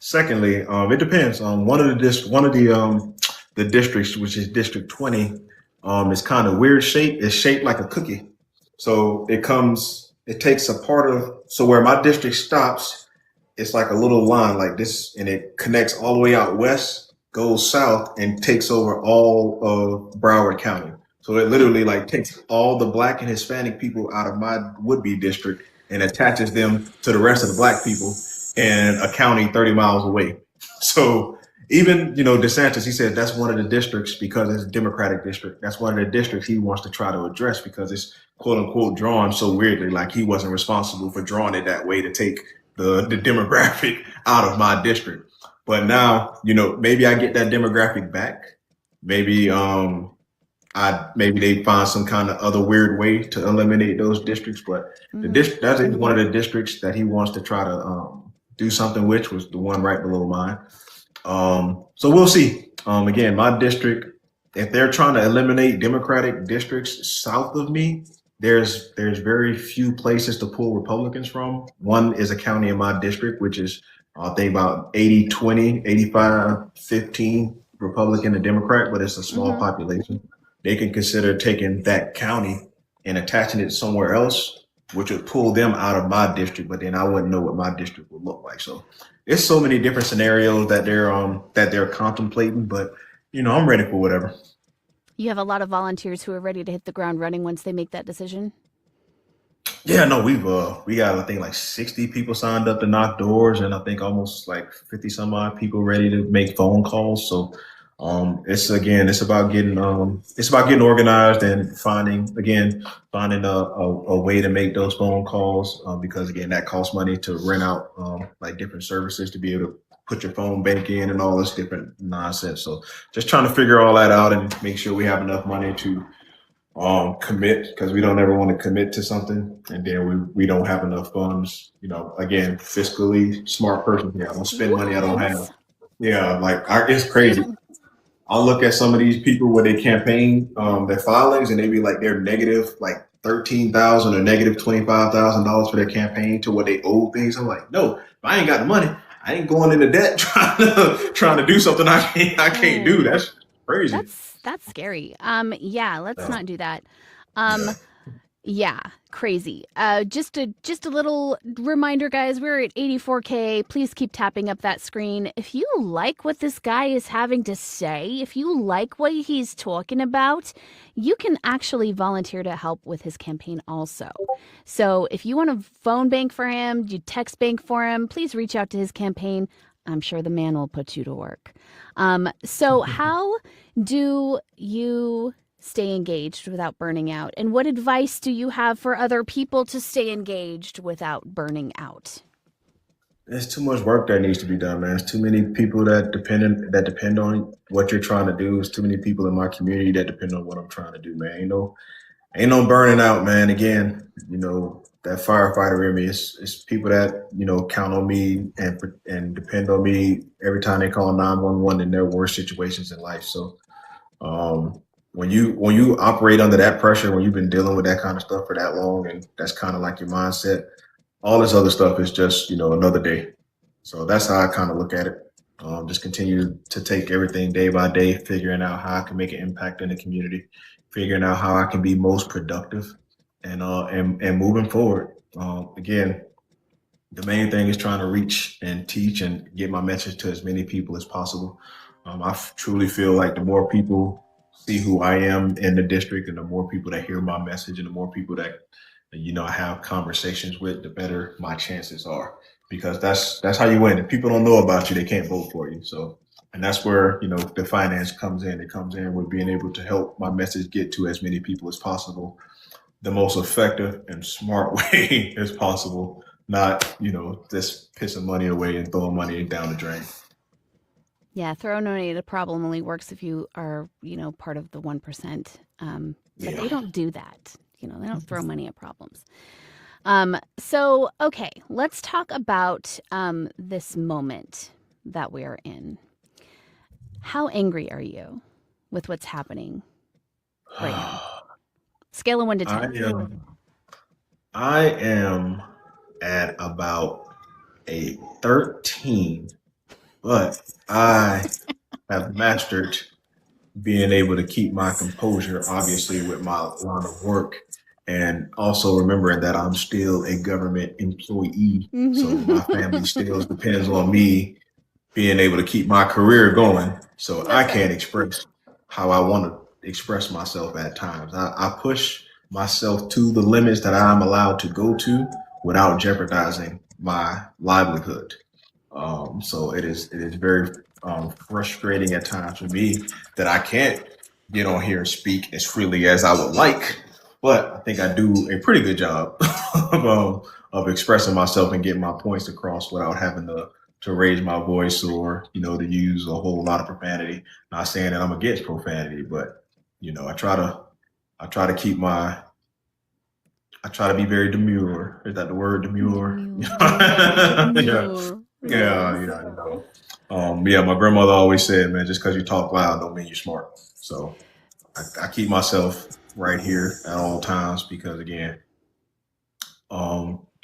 Secondly, it depends. One of the districts, which is District 20, is kind of weird shape. It's shaped like a cookie. So it takes a part of, so where my district stops, it's like a little line like this, and it connects all the way out west, goes south, and takes over all of Broward County. So it literally like takes all the Black and Hispanic people out of my would-be district and attaches them to the rest of the Black people in a county 30 miles away. So even, DeSantis, he said that's one of the districts because it's a Democratic district. That's one of the districts he wants to try to address because it's quote unquote drawn so weirdly, like he wasn't responsible for drawing it that way to take the demographic out of my district. But now, maybe I get that demographic back. Maybe maybe they find some kind of other weird way to eliminate those districts. But that is one of the districts that he wants to try to do something with, was the one right below mine. So we'll see. Again, my district, if they're trying to eliminate Democratic districts south of me, there's very few places to pull Republicans from. One is a county in my district, which is I think about 80-20, 85-15 Republican and Democrat, but it's a small population. They can consider taking that county and attaching it somewhere else, which would pull them out of my district, but then I wouldn't know what my district would look like. So it's so many different scenarios that they're contemplating, but I'm ready for whatever. You have a lot of volunteers who are ready to hit the ground running once they make that decision. Yeah, no, we got I think like 60 people signed up to knock doors, and I think almost like 50 some odd people ready to make phone calls. So it's about getting organized and finding a way to make those phone calls, because again that costs money to rent out like different services to be able to put your phone bank in and all this different nonsense. So just trying to figure all that out and make sure we have enough money to commit, because we don't ever want to commit to something and then we don't have enough funds. Again, fiscally smart person here. I don't spend money I don't have. Yeah, it's crazy. I'll look at some of these people where they campaign their filings, and they be like they're negative like $13,000 or negative $25,000 for their campaign to what they owe things. I'm like, no, if I ain't got the money, I ain't going into debt trying to do something I can't do. That's crazy. That's scary. Yeah, let's not do that. Yeah, crazy. Just a little reminder, guys, we're at 84K. Please keep tapping up that screen. If you like what this guy is having to say, if you like what he's talking about, you can actually volunteer to help with his campaign also. So if you want to phone bank for him, you text bank for him, please reach out to his campaign. I'm sure the man will put you to work. So how do you stay engaged without burning out? And what advice do you have for other people to stay engaged without burning out? There's too much work that needs to be done, man. There's too many people that depend on what you're trying to do. There's too many people in my community that depend on what I'm trying to do, man. Ain't no burning out, man. Again, that firefighter in me, it's people that count on me and depend on me every time they call 911 in their worst situations in life. So when you operate under that pressure, when you've been dealing with that kind of stuff for that long, and that's kind of like your mindset, all this other stuff is just another day. So that's how I kind of look at it. Just continue to take everything day by day, figuring out how I can make an impact in the community, figuring out how I can be most productive, and moving forward. Again, the main thing is trying to reach and teach and get my message to as many people as possible. I truly feel like the more people see who I am in the district, and the more people that hear my message, and the more people that I have conversations with, the better my chances are, because that's how you win. If people don't know about you, they can't vote for you. So, and that's where the finance comes in. It comes in with being able to help my message get to as many people as possible, the most effective and smart way as possible, not just pissing money away and throwing money down the drain. Yeah, throwing money at a problem only works if you are, part of the 1%. But they don't do that. They don't throw money at problems. So, okay, let's talk about this moment that we're in. How angry are you with what's happening right now? Scale of 1 to 10. I am at about a 13, but I have mastered being able to keep my composure, obviously, with my line of work, and also remembering that I'm still a government employee. So my family still depends on me being able to keep my career going. So I can't express how I want to express myself at times. I push myself to the limits that I'm allowed to go to without jeopardizing my livelihood. So it is very frustrating at times for me that I can't get on here and speak as freely as I would like, but I think I do a pretty good job of expressing myself and getting my points across without having to raise my voice or to use a whole lot of profanity. Not saying that I'm against profanity, but I try to keep my I try to be very demure. Is that the word, demure? Demure. Yeah, Demure. yeah, Yes. yeah. Yeah. My grandmother always said, "Man, just because you talk loud, don't mean you're smart." So I keep myself right here at all times because, again,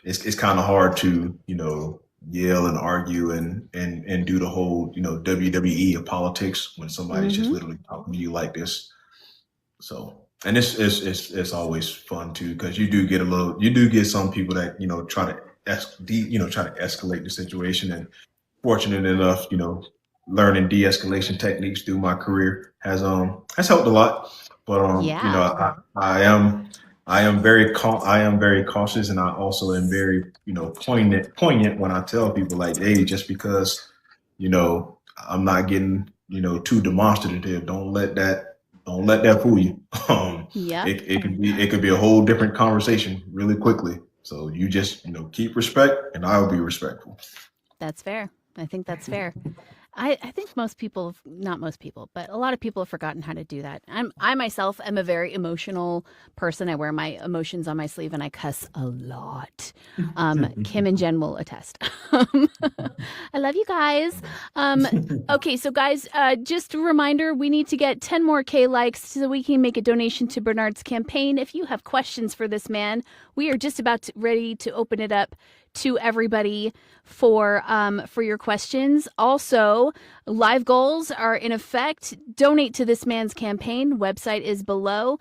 it's kind of hard to yell and argue and do the whole WWE of politics when somebody's just Mm-hmm. literally talking to you like this. So, and it's always fun too because you do get some people that try to try to escalate the situation. And fortunate enough, learning de-escalation techniques through my career has helped a lot. But Yeah. I am very cautious, and I also am very poignant when I tell people like, hey, just because I'm not getting too demonstrative, don't let that fool you. Yep. It could be a whole different conversation really quickly. So you just keep respect, and I will be respectful. That's fair. I think that's fair. I think most people, not most people, but a lot of people have forgotten how to do that. I myself am a very emotional person. I wear my emotions on my sleeve and I cuss a lot. Kim and Jen will attest. I love you guys. Okay, so guys, just a reminder, we need to get 10 more K likes so we can make a donation to Bernard's campaign. If you have questions for this man, we are just ready to open it up to everybody for your questions. Also, live goals are in effect. Donate to this man's campaign. Website is below.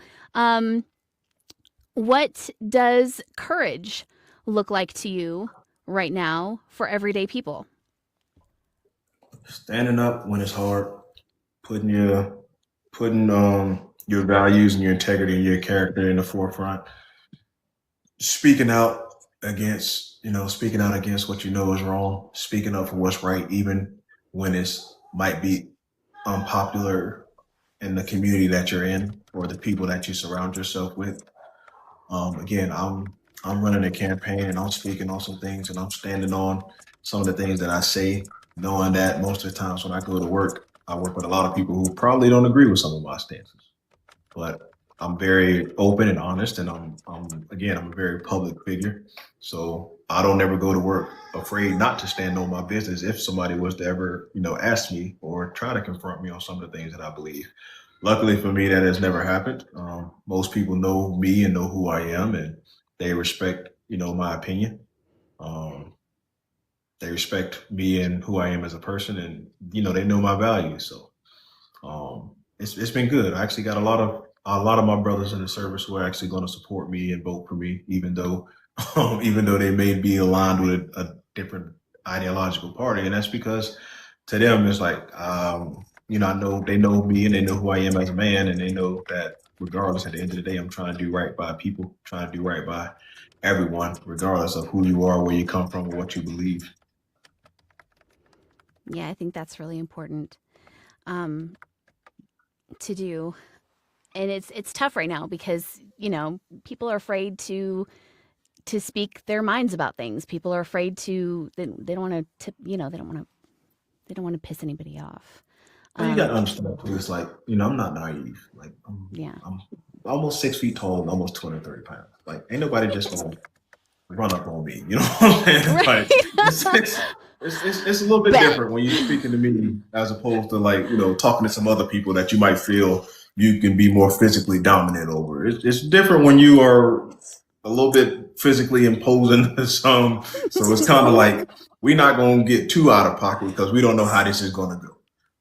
What does courage look like to you right now for everyday people? Standing up when it's hard, putting your values and your integrity and your character in the forefront, speaking out speaking out against what you know is wrong, speaking up for what's right, even when it's might be unpopular in the community that you're in or the people that you surround yourself with. Again, I'm running a campaign and I'm speaking on some things and I'm standing on some of the things that I say, knowing that most of the times when I go to work, I work with a lot of people who probably don't agree with some of my stances. But I'm very open and honest, and I'm a very public figure, so I don't ever go to work afraid not to stand on my business if somebody was to ever ask me or try to confront me on some of the things that I believe. Luckily for me, that has never happened. Most people know me and know who I am, and they respect my opinion. Um, they respect me and who I am as a person, and they know my values. So it's been good. I actually got a lot of my brothers in the service who are actually going to support me and vote for me, even though they may be aligned with a different ideological party, and that's because to them it's like I know they know me and they know who I am as a man, and they know that regardless, at the end of the day, I'm trying to do right by people, trying to do right by everyone, regardless of who you are, where you come from, or what you believe. Yeah, I think that's really important um, to do. And it's tough right now because, people are afraid to speak their minds about things. People are afraid they don't want to they don't want to piss anybody off. Well, you got to understand too. It's like I'm not naive. Like Yeah. I'm almost 6 feet tall and almost 230 pounds. Like ain't nobody just gonna run up on me. You know what I'm saying? Right. Like it's a little bit Bet. different when you're speaking to me as opposed to like talking to some other people that you might feel you can be more physically dominant over. It's different when you are a little bit physically imposing some. So it's kind of like we're not gonna get too out of pocket because we don't know how this is gonna go.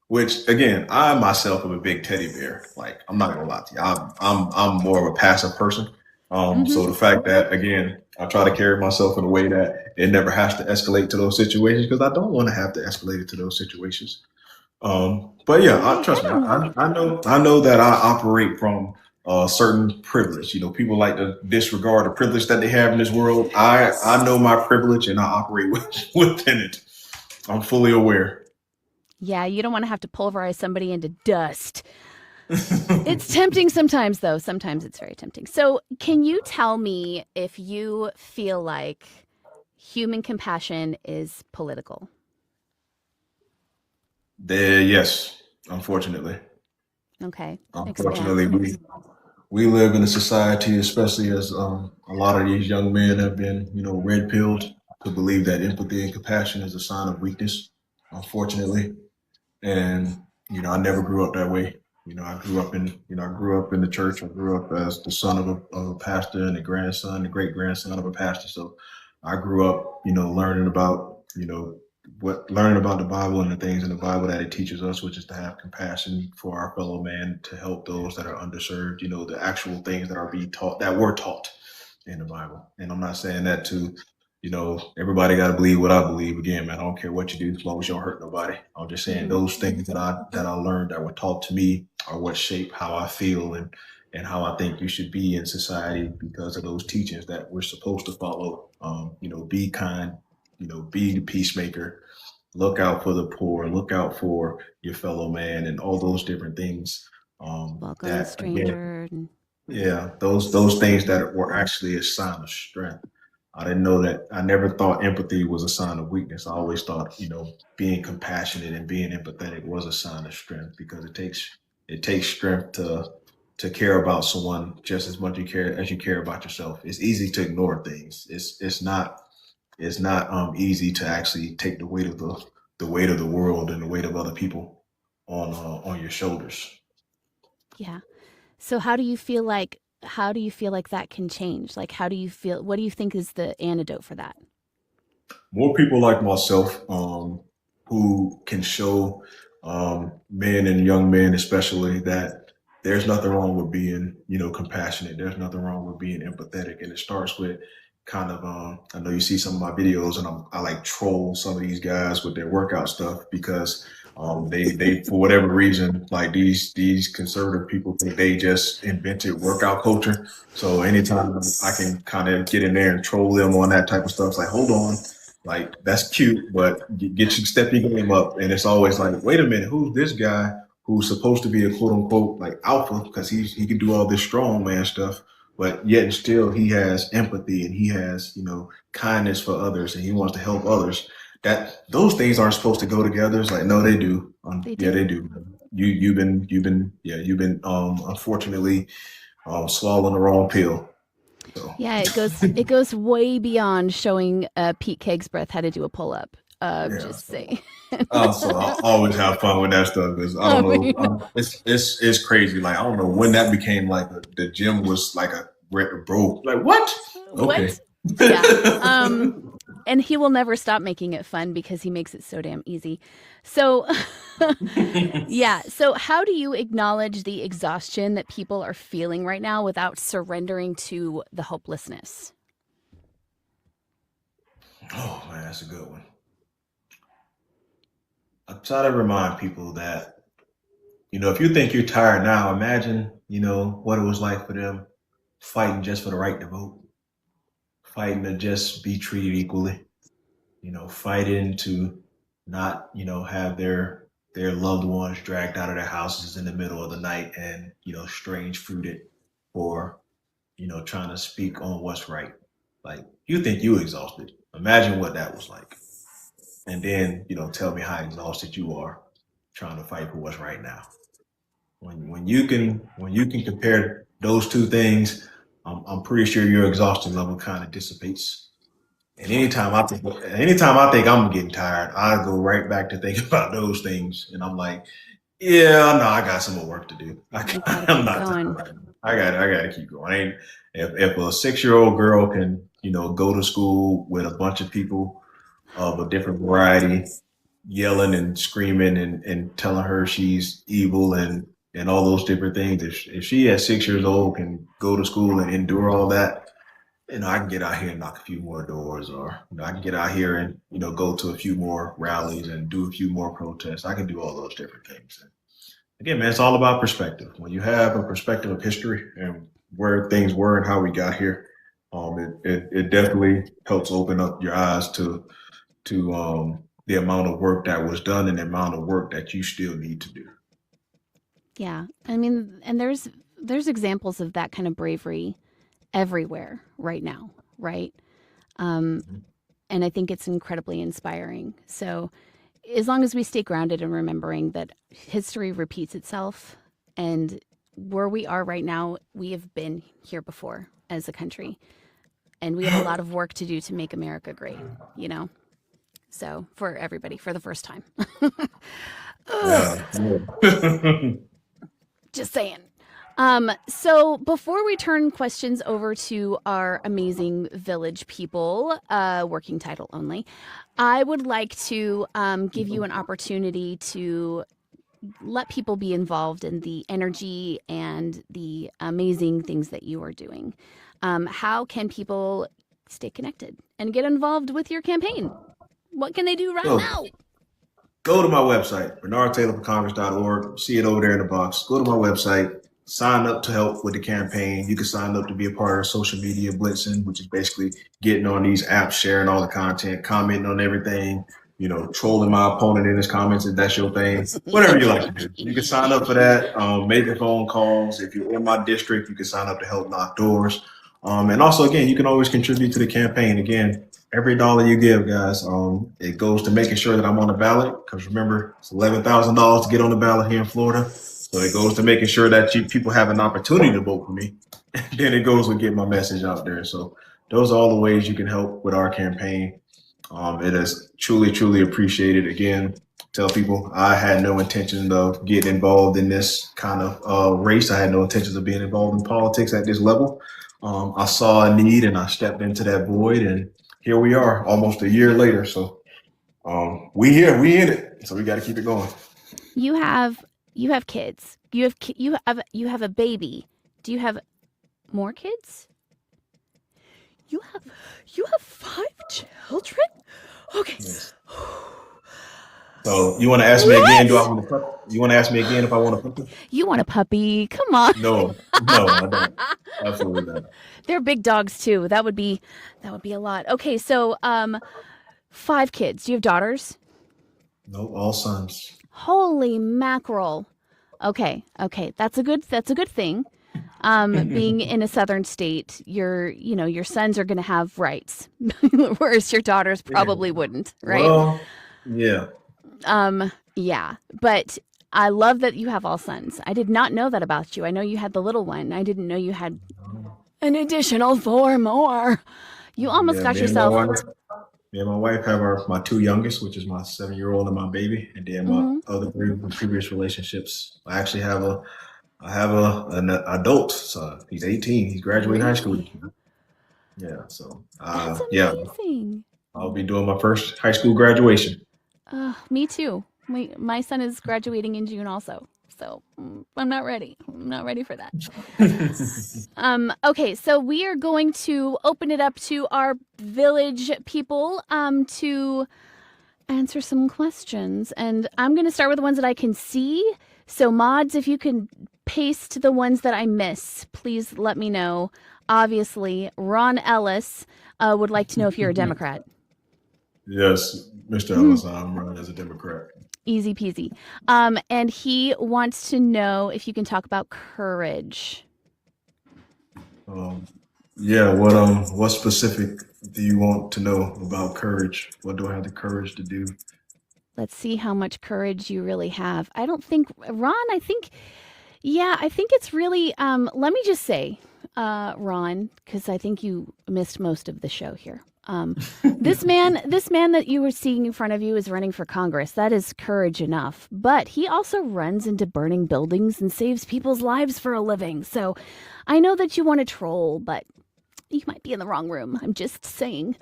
Which again, I myself am a big teddy bear. Like I'm not gonna lie to you, I'm more of a passive person. So the fact that again, I try to carry myself in a way that it never has to escalate to those situations because I don't want to have to escalate it to those situations. But yeah, trust me, I know that I operate from a certain privilege. People like to disregard the privilege that they have in this world. I know my privilege and I operate within it. I'm fully aware. Yeah, you don't want to have to pulverize somebody into dust. It's tempting sometimes, though. Sometimes it's very tempting. So, can you tell me if you feel like human compassion is political? Yes, unfortunately. Okay. Unfortunately, Expand. we live in a society, especially as a lot of these young men have been, red pilled to believe that empathy and compassion is a sign of weakness. Unfortunately, and I never grew up that way. I grew up in the church. I grew up as the son of a pastor and the great grandson of a pastor. So I grew up, learning about, learning about the Bible and the things in the Bible that it teaches us, which is to have compassion for our fellow man, to help those that are underserved. The actual things that are being taught, that were taught in the Bible. And I'm not saying that to everybody got to believe what I believe. Again, man, I don't care what you do as long as you don't hurt nobody. I'm just saying those things that I learned that were taught to me are what shape how I feel and how I think you should be in society because of those teachings that we're supposed to follow. Be kind, be the peacemaker, look out for the poor, look out for your fellow man, and all those different things. Welcome the That again, stranger. yeah, those things that were actually a sign of strength. I didn't know that. I never thought empathy was a sign of weakness. I always thought, being compassionate and being empathetic was a sign of strength because it takes strength to care about someone just as much as you care about yourself. It's easy to ignore things. It's not easy to actually take the weight of the world and the weight of other people on your shoulders. Yeah. So how do you feel like that can change? Like what do you think is the antidote for that? More people like myself who can show men and young men especially that there's nothing wrong with being compassionate, there's nothing wrong with being empathetic, and it starts with kind of I know you see some of my videos and I like troll some of these guys with their workout stuff because they for whatever reason, like these conservative people think they just invented workout culture. So anytime I can kind of get in there and troll them on that type of stuff, it's like, hold on, like that's cute, but step your game up. And it's always like, wait a minute, who's this guy who's supposed to be a quote unquote like alpha because he can do all this strong man stuff, but yet and still he has empathy and he has kindness for others and he wants to help others. That those things aren't supposed to go together. It's like no, they do. They Yeah, they do. do. You've been unfortunately swallowing the wrong pill. So Yeah, it goes way beyond showing Pete Kegsbreath how to do a pull up. yeah. Just saying. So I always have fun with that stuff because I I don't mean, know, it's crazy. Like I don't know when that became like the gym was like a bro. Like what? Okay. what? Yeah. And he will never stop making it fun because he makes it so damn easy. So, yeah. So, how do you acknowledge the exhaustion that people are feeling right now without surrendering to the hopelessness? Oh man, that's a good one. I try to remind people that if you think you're tired now, imagine what it was like for them fighting just for the right to vote, fighting to just be treated equally, fighting to not, have their loved ones dragged out of their houses in the middle of the night and, strange fruited for, trying to speak on what's right. Like you think you exhausted. Imagine what that was like. And then, tell me how exhausted you are trying to fight for what's right now. When you can compare those two things, I'm pretty sure your exhaustion level kind of dissipates. And anytime I think I'm getting tired, I go right back to thinking about those things, and I'm like, yeah, no, I got some more work to do. You got to I'm keep not tired going. right now. I got to keep going. If a 6-year-old girl can go to school with a bunch of people of a different variety, yelling and screaming and telling her she's evil and all those different things, if she at 6 years old can go to school and endure all that, I can get out here and knock a few more doors, or I can get out here and go to a few more rallies and do a few more protests. I can do all those different things. And again, man, it's all about perspective. When you have a perspective of history and where things were and how we got here, it definitely helps open up your eyes to the amount of work that was done and the amount of work that you still need to do. Yeah. I mean, and there's examples of that kind of bravery everywhere right now, right? Um, and I think it's incredibly inspiring. So, as long as we stay grounded in remembering that history repeats itself, And where we are right now, we have been here before as a country. And we have a lot of work to do to make America great, you know? So for everybody, for the first time. Yeah. Just saying. So before we turn questions over to our amazing village people, working title only, I would like to give you an opportunity to let people be involved in the energy and the amazing things that you are doing. How can people stay connected and get involved with your campaign? What can they do right So, now? go to my website, bernardtaylorforcongress.org. See it over there in the box. Go to my website, sign up to help with the campaign. You can sign up to be a part of social media blitzing, which is basically getting on these apps, sharing all the content, commenting on everything, trolling my opponent in his comments if that's your thing. Whatever you like to do. You can sign up for that, making phone calls. If you're in my district, you can sign up to help knock doors. And also, again, you can always contribute to the campaign. Again, every dollar you give, guys, it goes to making sure that I'm on the ballot. Because remember, it's $11,000 to get on the ballot here in Florida. So it goes to making sure that people have an opportunity to vote for me. Then it goes with getting my message out there. So those are all the ways you can help with our campaign. It is truly, truly appreciated. Again, tell people I had no intention of getting involved in this kind of race. I had no intentions of being involved in politics at this level. I saw a need and I stepped into that void, and here we are almost a year later. So we here, we in it. So we got to keep it going. You have kids. You have a baby. Do you have more kids? You have 5 children? Okay. Yes. So you want to ask me again? You want to ask me again if I want a puppy? You want a puppy? Come on. No, I don't. Absolutely not. They're big dogs too. That would be a lot. Okay, so 5 kids. Do you have daughters? No, all sons. Holy mackerel. Okay. That's a good thing. Being in a southern state, your sons are going to have rights, whereas your daughters probably wouldn't, right? Well, yeah. Yeah, but I love that you have all sons. I did not know that about you. I know you had the little one. I didn't know you had an additional 4 more. You almost got yourself. Me and my wife have my 2 youngest, which is my 7-year-old and my baby, and then my other 3 from previous relationships. I actually have an adult son. He's 18. He's graduating high school. Yeah, so That's amazing. I'll be doing my first high school graduation. Me too. My son is graduating in June also. So I'm not ready. I'm not ready for that. Okay, so we are going to open it up to our village people to answer some questions. And I'm going to start with the ones that I can see. So mods, if you can paste the ones that I miss, please let me know. Obviously, Ron Ellis would like to know if you're a Democrat. Yes, Mr. Ellis, I'm running as a Democrat. Easy peasy. And he wants to know if you can talk about courage. Yeah, what specific do you want to know about courage? What do I have the courage to do? Let's see how much courage you really have. I don't think, Ron, I think it's really, let me just say, Ron, because I think you missed most of the show here. This man that you were seeing in front of you is running for Congress. That is courage enough. But he also runs into burning buildings and saves people's lives for a living. So I know that you want to troll, but you might be in the wrong room. I'm just saying.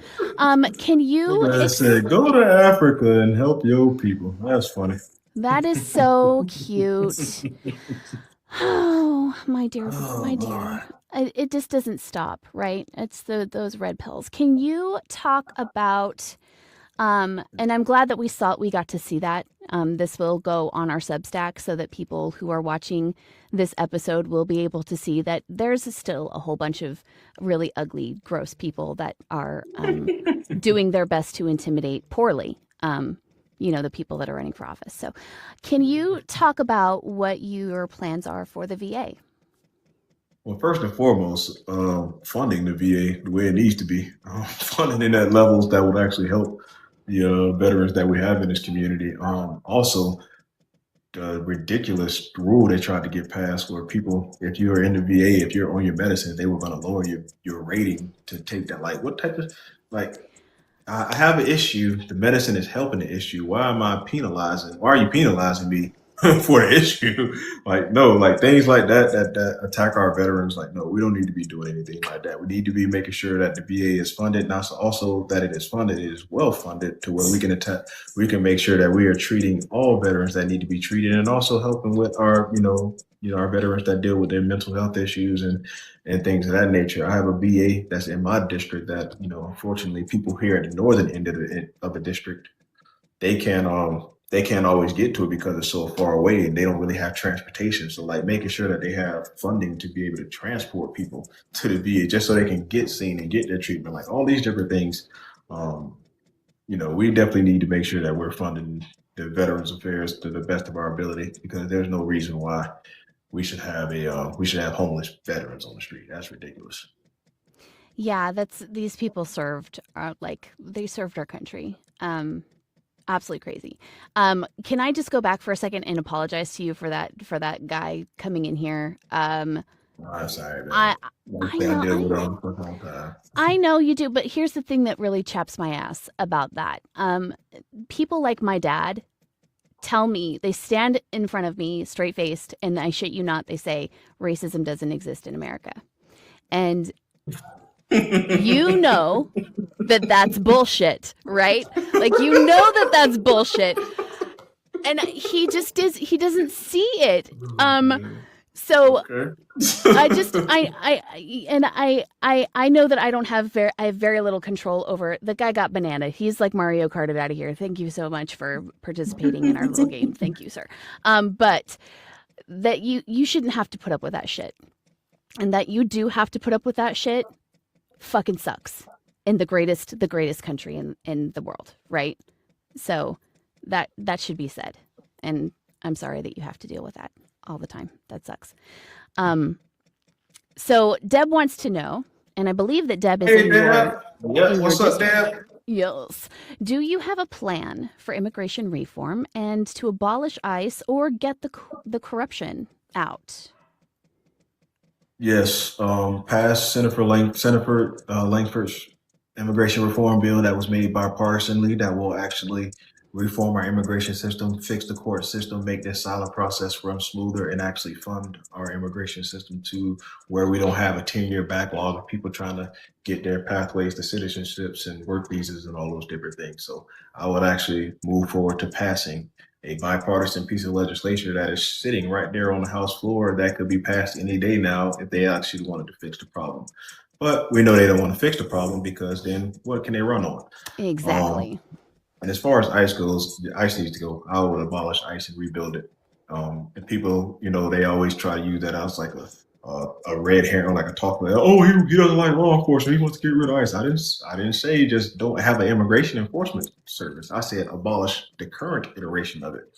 Can you... I said, go to Africa and help your people. That's funny. That is so cute. Oh, my dear. My. It just doesn't stop, right? It's those red pills. Can you talk about, and I'm glad that we got to see that. This will go on our Substack so that people who are watching this episode will be able to see that there's still a whole bunch of really ugly, gross people that are doing their best to intimidate poorly, the people that are running for office. So can you talk about what your plans are for the VA? Well, first and foremost, funding the VA the way it needs to be, funding it at levels that would actually help the veterans that we have in this community. Also, ridiculous rule they tried to get passed where people, if you're in the VA, if you're on your medicine, they were going to lower your rating to take that. Like, what type of, like, I have an issue. The medicine is helping the issue. Why am I penalizing? Why are you penalizing me for the issue? Like, no, like things like that attack our veterans. Like, no, we don't need to be doing anything like that. We need to be making sure that the VA is funded, not so also that it is funded, it is well funded to where we can attack, we can make sure that we are treating all veterans that need to be treated, and also helping with our, our veterans that deal with their mental health issues and things of that nature. I have a VA that's in my district that, unfortunately, people here at the northern end of the district, they can't always get to it because it's so far away and they don't really have transportation. So like making sure that they have funding to be able to transport people to the VA just so they can get seen and get their treatment, like all these different things. We definitely need to make sure that we're funding the Veterans Affairs to the best of our ability, because there's no reason why we should have homeless veterans on the street. That's ridiculous. Yeah, these people served they served our country. Absolutely crazy. Can I just go back for a second and apologize to you for that guy coming in here? I'm sorry, man. I know you do, but here's the thing that really chaps my ass about that. People like my dad tell me, they stand in front of me straight faced, and I shit you not, they say racism doesn't exist in America. And you know that that's bullshit, right? Like, you know that that's bullshit. And he doesn't see it. So okay. I know that I have very little control over the guy. Got banana. He's like Mario Karted out of here. Thank you so much for participating in our little game. Thank you, sir. But that you shouldn't have to put up with that shit, and that you do have to put up with that shit fucking sucks in the greatest country in the world, right? So that should be said. And I'm sorry that you have to deal with that all the time. That sucks. So Deb wants to know, and I believe that Deb is in your... Yes, what's up, Deb? Yes. Do you have a plan for immigration reform and to abolish ICE or get the corruption out? Yes, passed Senator Langford's immigration reform bill that was made bipartisanly that will actually reform our immigration system, fix the court system, make the asylum process run smoother, and actually fund our immigration system to where we don't have a 10-year backlog of people trying to get their pathways to citizenships and work visas and all those different things. So I would actually move forward to passing a bipartisan piece of legislation that is sitting right there on the House floor that could be passed any day now if they actually wanted to fix the problem. But we know they don't want to fix the problem, because then what can they run on? Exactly. And as far as ICE goes, ICE needs to go. I would abolish ICE and rebuild it. And people, they always try to use that as like a red herring, like a talk about, oh, he doesn't like law enforcement, he wants to get rid of ICE. I didn't say just don't have an immigration enforcement service. I said abolish the current iteration of it.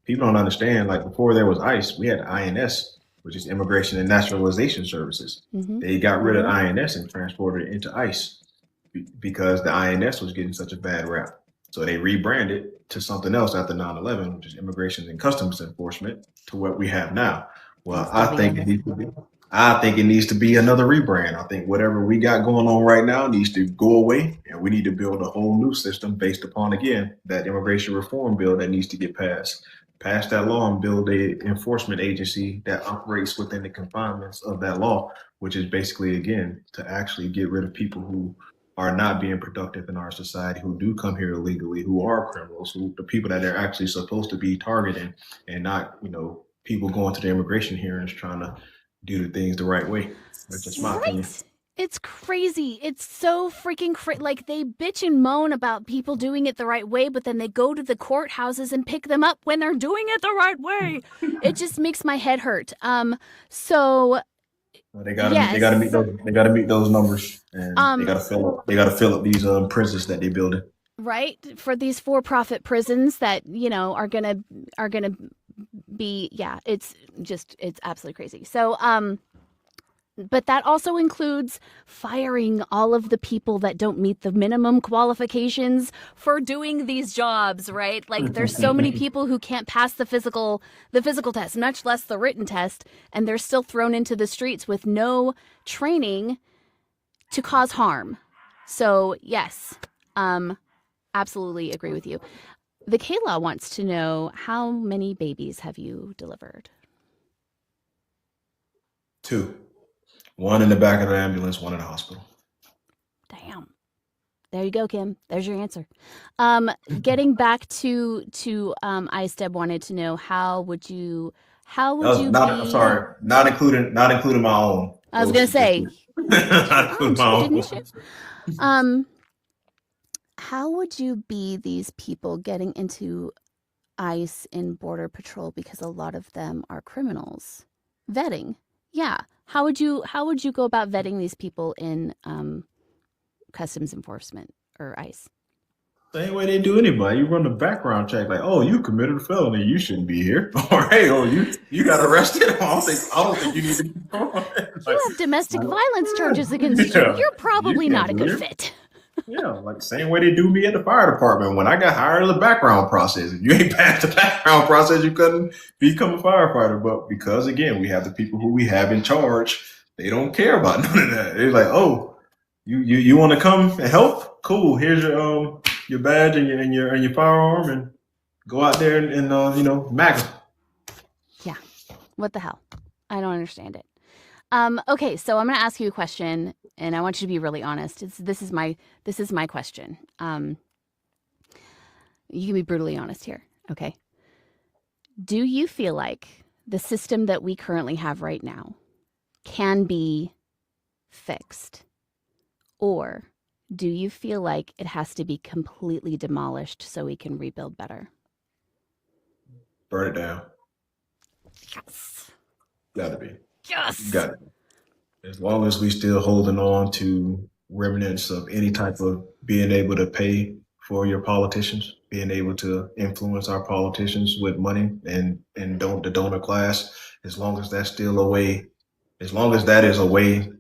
People don't understand, like before there was ICE, we had INS, which is Immigration and Naturalization Services. Mm-hmm. They got rid of INS and transported it into ICE because the INS was getting such a bad rap. So they rebranded to something else after 9/11, which is Immigration and Customs Enforcement, to what we have now. Well, I think it needs to be another rebrand. I think whatever we got going on right now needs to go away, and we need to build a whole new system based upon, again, that immigration reform bill that needs to get passed. Pass that law and build a enforcement agency that operates within the confinements of that law, which is basically, again, to actually get rid of people who are not being productive in our society, who do come here illegally, who are criminals, the people that are actually supposed to be targeting, and not, people going to the immigration hearings trying to do the things the right way. That's just my opinion. It's crazy. It's so freaking like they bitch and moan about people doing it the right way, but then they go to the courthouses and pick them up when they're doing it the right way. It just makes my head hurt. So they gotta meet those numbers, and they gotta fill up these prisons that they building. Right, for these for-profit prisons that are gonna be, it's absolutely crazy. So But that also includes firing all of the people that don't meet the minimum qualifications for doing these jobs, right? Like there's so many people who can't pass the physical test, much less the written test, and they're still thrown into the streets with no training to cause harm. So, yes, absolutely agree with you. The Kayla wants to know, how many babies have you delivered? 2. One in the back of the ambulance, one in the hospital. Damn. There you go, Kim. There's your answer. Getting back to ICE, Deb wanted to know, how would you Not, be? sorry, not including my own. I was gonna say, not including my own. didn't you? How would you be these people getting into ICE in Border Patrol, because a lot of them are criminals? Vetting, yeah. How would you go about vetting these people in Customs Enforcement or ICE? Same way they do anybody. You run a background check, like, oh, you committed a felony, you shouldn't be here. Or hey, oh, you got arrested. I don't think you need to keep going. Like, you have domestic violence charges against you. You're probably not a good fit. Yeah, like the same way they do me at the fire department when I got hired in the background process. If you ain't passed the background process, you couldn't become a firefighter. But because, again, we have the people who we have in charge, they don't care about none of that. They're like, oh, you want to come and help? Cool. Here's your badge and your firearm, and go out there and MAGA. Yeah. What the hell? I don't understand it. Okay, so I'm going to ask you a question, and I want you to be really honest. This is my question. You can be brutally honest here, okay? Do you feel like the system that we currently have right now can be fixed? Or do you feel like it has to be completely demolished so we can rebuild better? Burn it down. Yes. Gotta be. Yes. Got it. As long as we still holding on to remnants of any type of being able to pay for your politicians, being able to influence our politicians with money and the donor class, as long as that's still a way, as long as that is a way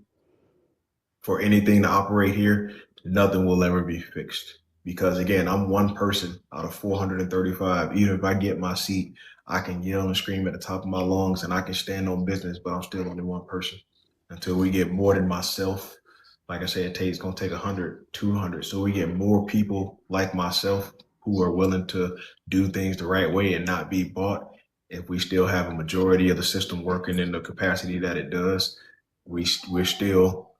for anything to operate here, nothing will ever be fixed. Because again, I'm one person out of 435. Even if I get my seat, I can yell and scream at the top of my lungs and I can stand on business, but I'm still only one person. Until we get more than myself, like I said, it's going to take 100, 200. So we get more people like myself who are willing to do things the right way and not be bought. If we still have a majority of the system working in the capacity that it does, we're still,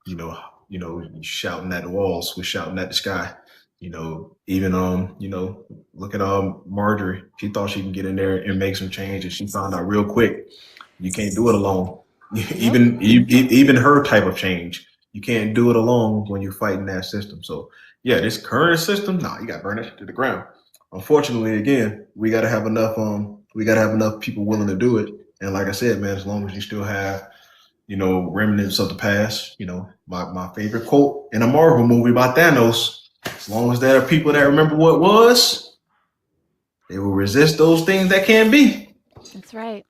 shouting at the walls, we're shouting at the sky. Even look at Marjorie. She thought she can get in there and make some change, and she found out real quick you can't do it alone. Even her type of change, you can't do it alone when you're fighting that system. So yeah, this current system, you got to burn it to the ground. Unfortunately, again, we got to have enough. We got to have enough people willing to do it. And like I said, man, as long as you still have, remnants of the past. My favorite quote in a Marvel movie about Thanos: as long as there are people that remember what was, they will resist those things that can be. That's right.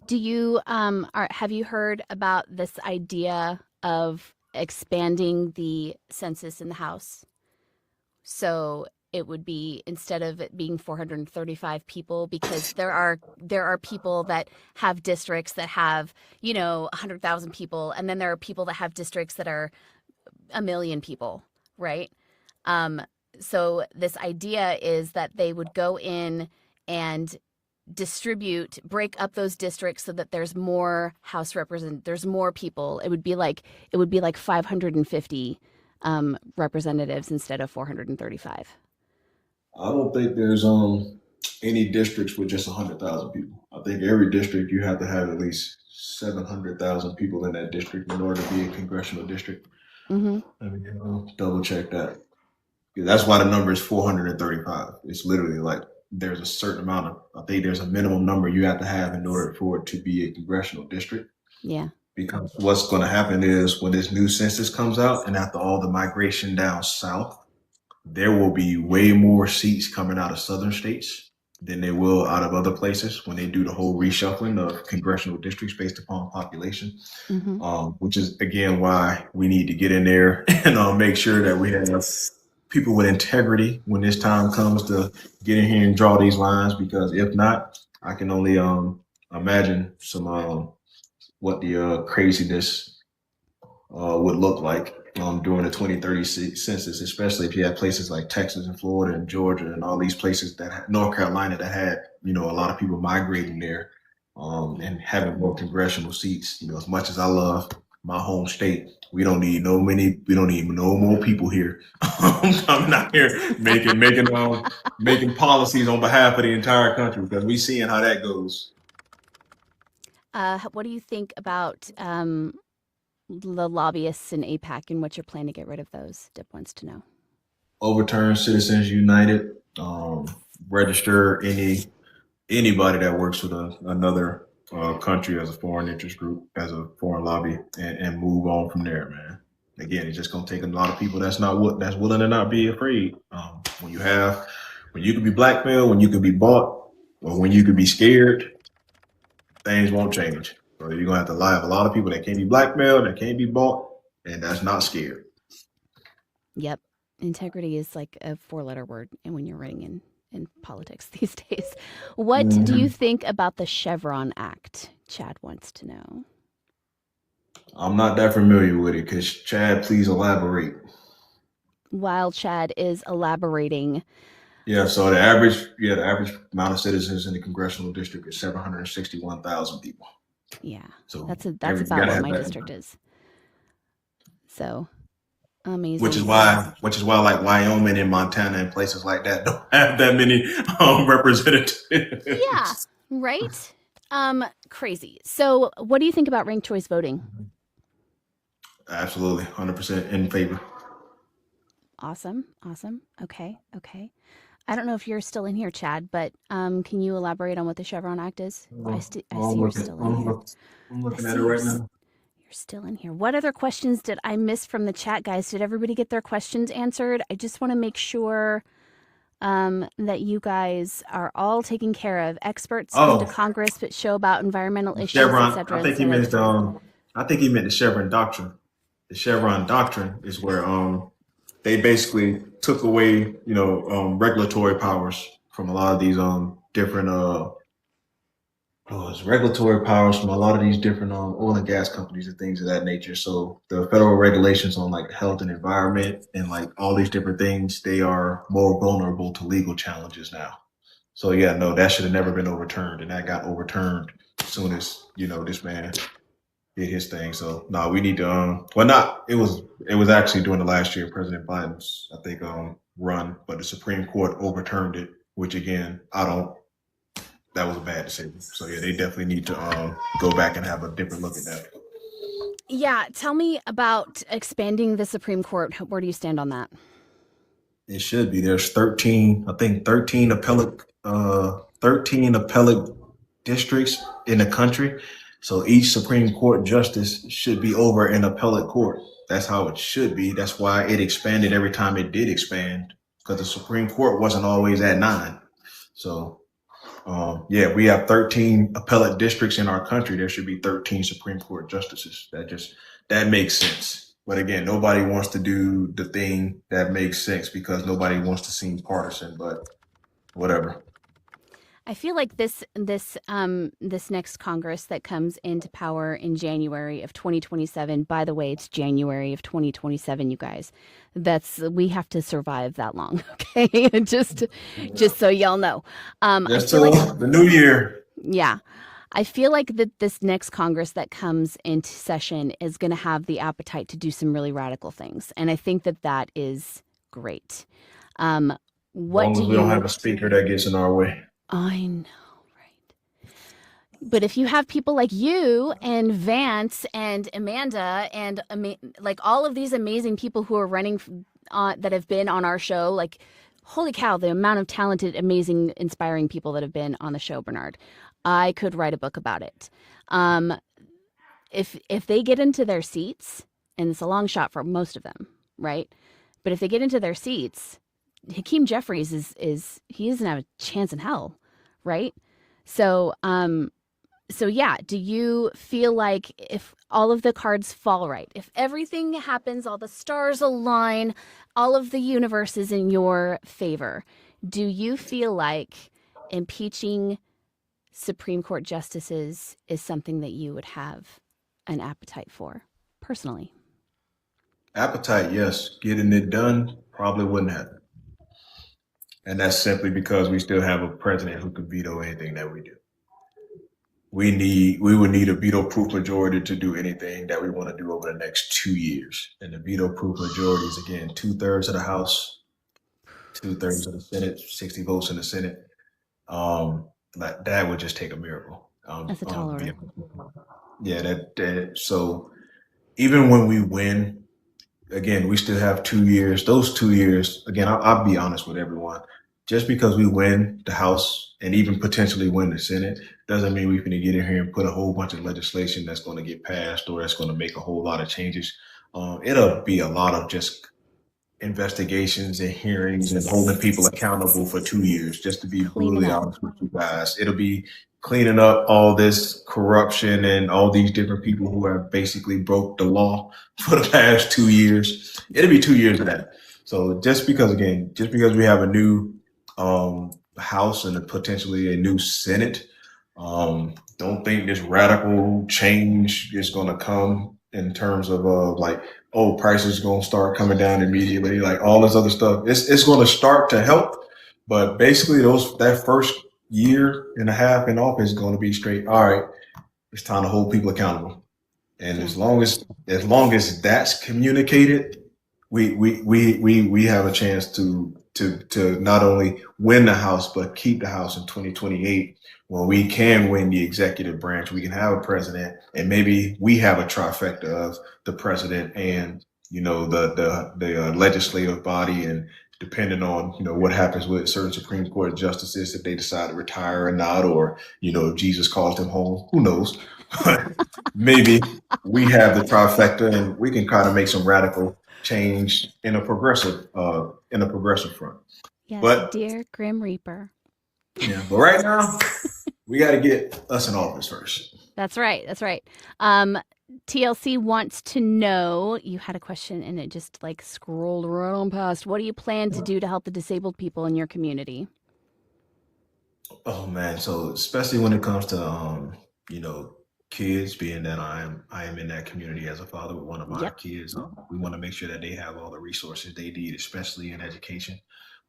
Do you have you heard about this idea of expanding the census in the House? So it would be, instead of it being 435 people, because there are people that have districts that have 100,000 people, and then there are people that have districts that are 1 million people, right? So this idea is that they would go in and break up those districts so that there's more there's more people. It would be like 550 representatives instead of 435. I don't think there's any districts with just 100,000 people. I think every district you have to have at least 700,000 people in that district in order to be a congressional district. Mm-hmm. Let me double check that. That's why the number is 435. It's literally like there's a certain amount of, I think there's a minimum number you have to have in order for it to be a congressional district. Yeah. Because what's going to happen is when this new census comes out and after all the migration down south, there will be way more seats coming out of southern states than they will out of other places when they do the whole reshuffling of congressional districts based upon population. Mm-hmm. Which is again why we need to get in there and make sure that we have people with integrity when this time comes to get in here and draw these lines. Because if not, I can only imagine some what the craziness would look like during the 2030 census, especially if you had places like Texas and Florida and Georgia and all these places that North Carolina that had, a lot of people migrating there and having more congressional seats. As much as I love my home state, we don't need no more people here coming out here making policies on behalf of the entire country, because we seeing how that goes. What do you think about the lobbyists in APAC and what's your plan to get rid of those? Dip wants to know. Overturn Citizens United, register anybody that works with another country as a foreign interest group, as a foreign lobby, and move on from there, man. Again, it's just gonna take a lot of people that's willing to not be afraid. When you can be blackmailed, when you can be bought, or when you can be scared, things won't change. So you're gonna have to lie of a lot of people that can't be blackmailed, that can't be bought, and that's not scared. Yep. Integrity is like a 4-letter word, and when you're writing in politics these days. What do you think about the Chevron Act? Chad wants to know. I'm not that familiar with it. Because Chad, please elaborate. While Chad is elaborating. Yeah, so the average amount of citizens in the congressional district is 761,000 people. Yeah, so that's about what my district is. So amazing. Which is why like Wyoming and Montana and places like that don't have that many representatives. Yeah, right. Crazy. So what do you think about ranked choice voting? Absolutely, 100% in favor. Awesome. Okay. I don't know if you're still in here, Chad, but can you elaborate on what the Chevron Act is? I see you're still in here. I'm looking at it right now. You're still in here. What other questions did I miss from the chat, guys? Did everybody get their questions answered? I just want to make sure that you guys are all taken care of. Experts come to Congress but show about environmental issues, Chevron, etc. I think he meant the Chevron doctrine. The Chevron doctrine is where they basically took away, regulatory powers from a lot of these different regulatory powers from a lot of these different oil and gas companies and things of that nature. So the federal regulations on like health and environment and like all these different things, they are more vulnerable to legal challenges now. So yeah, no, that should have never been overturned, and that got overturned as soon as this man did his thing. So no, we need to it was actually during the last year President Biden's, I think, run, but the Supreme Court overturned it, which again, that was a bad decision. So yeah, they definitely need to go back and have a different look at that. Yeah, tell me about expanding the Supreme Court. Where do you stand on that? It should be. There's 13 appellate districts in the country. So each Supreme Court justice should be over an appellate court. That's how it should be. That's why it expanded every time it did expand, because the Supreme Court wasn't always at 9. So we have 13 appellate districts in our country. There should be 13 Supreme Court justices. That makes sense. But again, nobody wants to do the thing that makes sense because nobody wants to seem partisan, but whatever. I feel like this next Congress that comes into power in January of 2027. By the way, it's January of 2027, you guys. We have to survive that long, okay? just so y'all know. Just till the new year. Yeah. I feel like that this next Congress that comes into session is going to have the appetite to do some really radical things, and I think that is great. As long as we don't have a speaker that gets in our way. I know, right? But if you have people like you and Vance and Amanda and like all of these amazing people who are running that have been on our show, like, holy cow, the amount of talented, amazing, inspiring people that have been on the show, Bernard. I could write a book about it. If they get into their seats, and it's a long shot for most of them, right? But if they get into their seats, Hakeem Jeffries he doesn't have a chance in hell. right? So, yeah, do you feel like if all of the cards fall right, if everything happens, all the stars align, all of the universe is in your favor, do you feel like impeaching Supreme Court justices is something that you would have an appetite for personally? Appetite, yes. Getting it done probably wouldn't happen. And that's simply because we still have a president who can veto anything that we do. We would need a veto proof majority to do anything that we want to do over the next 2 years. And the veto proof majority is again 2/3 of the House, 2/3 of the Senate, 60 votes in the Senate. Like that would just take a miracle. That's a tall order. Yeah, that so even when we win, again, we still have 2 years. Those 2 years, again, I'll be honest with everyone. Just because we win the House and even potentially win the Senate doesn't mean we're going to get in here and put a whole bunch of legislation that's going to get passed or that's going to make a whole lot of changes. It'll be a lot of just investigations and hearings and holding people accountable for 2 years, just to be brutally honest with you guys. It'll be cleaning up all this corruption and all these different people who have basically broke the law for the past 2 years. It'll be 2 years of that. So just because we have a new House and potentially a new Senate, don't think this radical change is going to come in terms of like, oh, prices going to start coming down immediately, like all this other stuff. It's going to start to help, but basically that first year and a half in office is going to be straight. All right, it's time to hold people accountable, and as long as that's communicated, we have a chance to not only win the House but keep the House in 2028. When we can win the executive branch, we can have a president, and maybe we have a trifecta of the president and the legislative body, and depending on what happens with certain Supreme Court justices, if they decide to retire or not, or Jesus calls them home, who knows? But maybe we have the trifecta, and we can kind of make some radical change in a progressive front. Yes, but dear Grim Reaper. Yeah, but right now we got to get us in office first. That's right. TLC wants to know, you had a question and it just like scrolled right on past. What do you plan to do to help the disabled people in your community? Oh man, so especially when it comes to kids, being that I am in that community as a father with one of my kids, we want to make sure that they have all the resources they need, especially in education.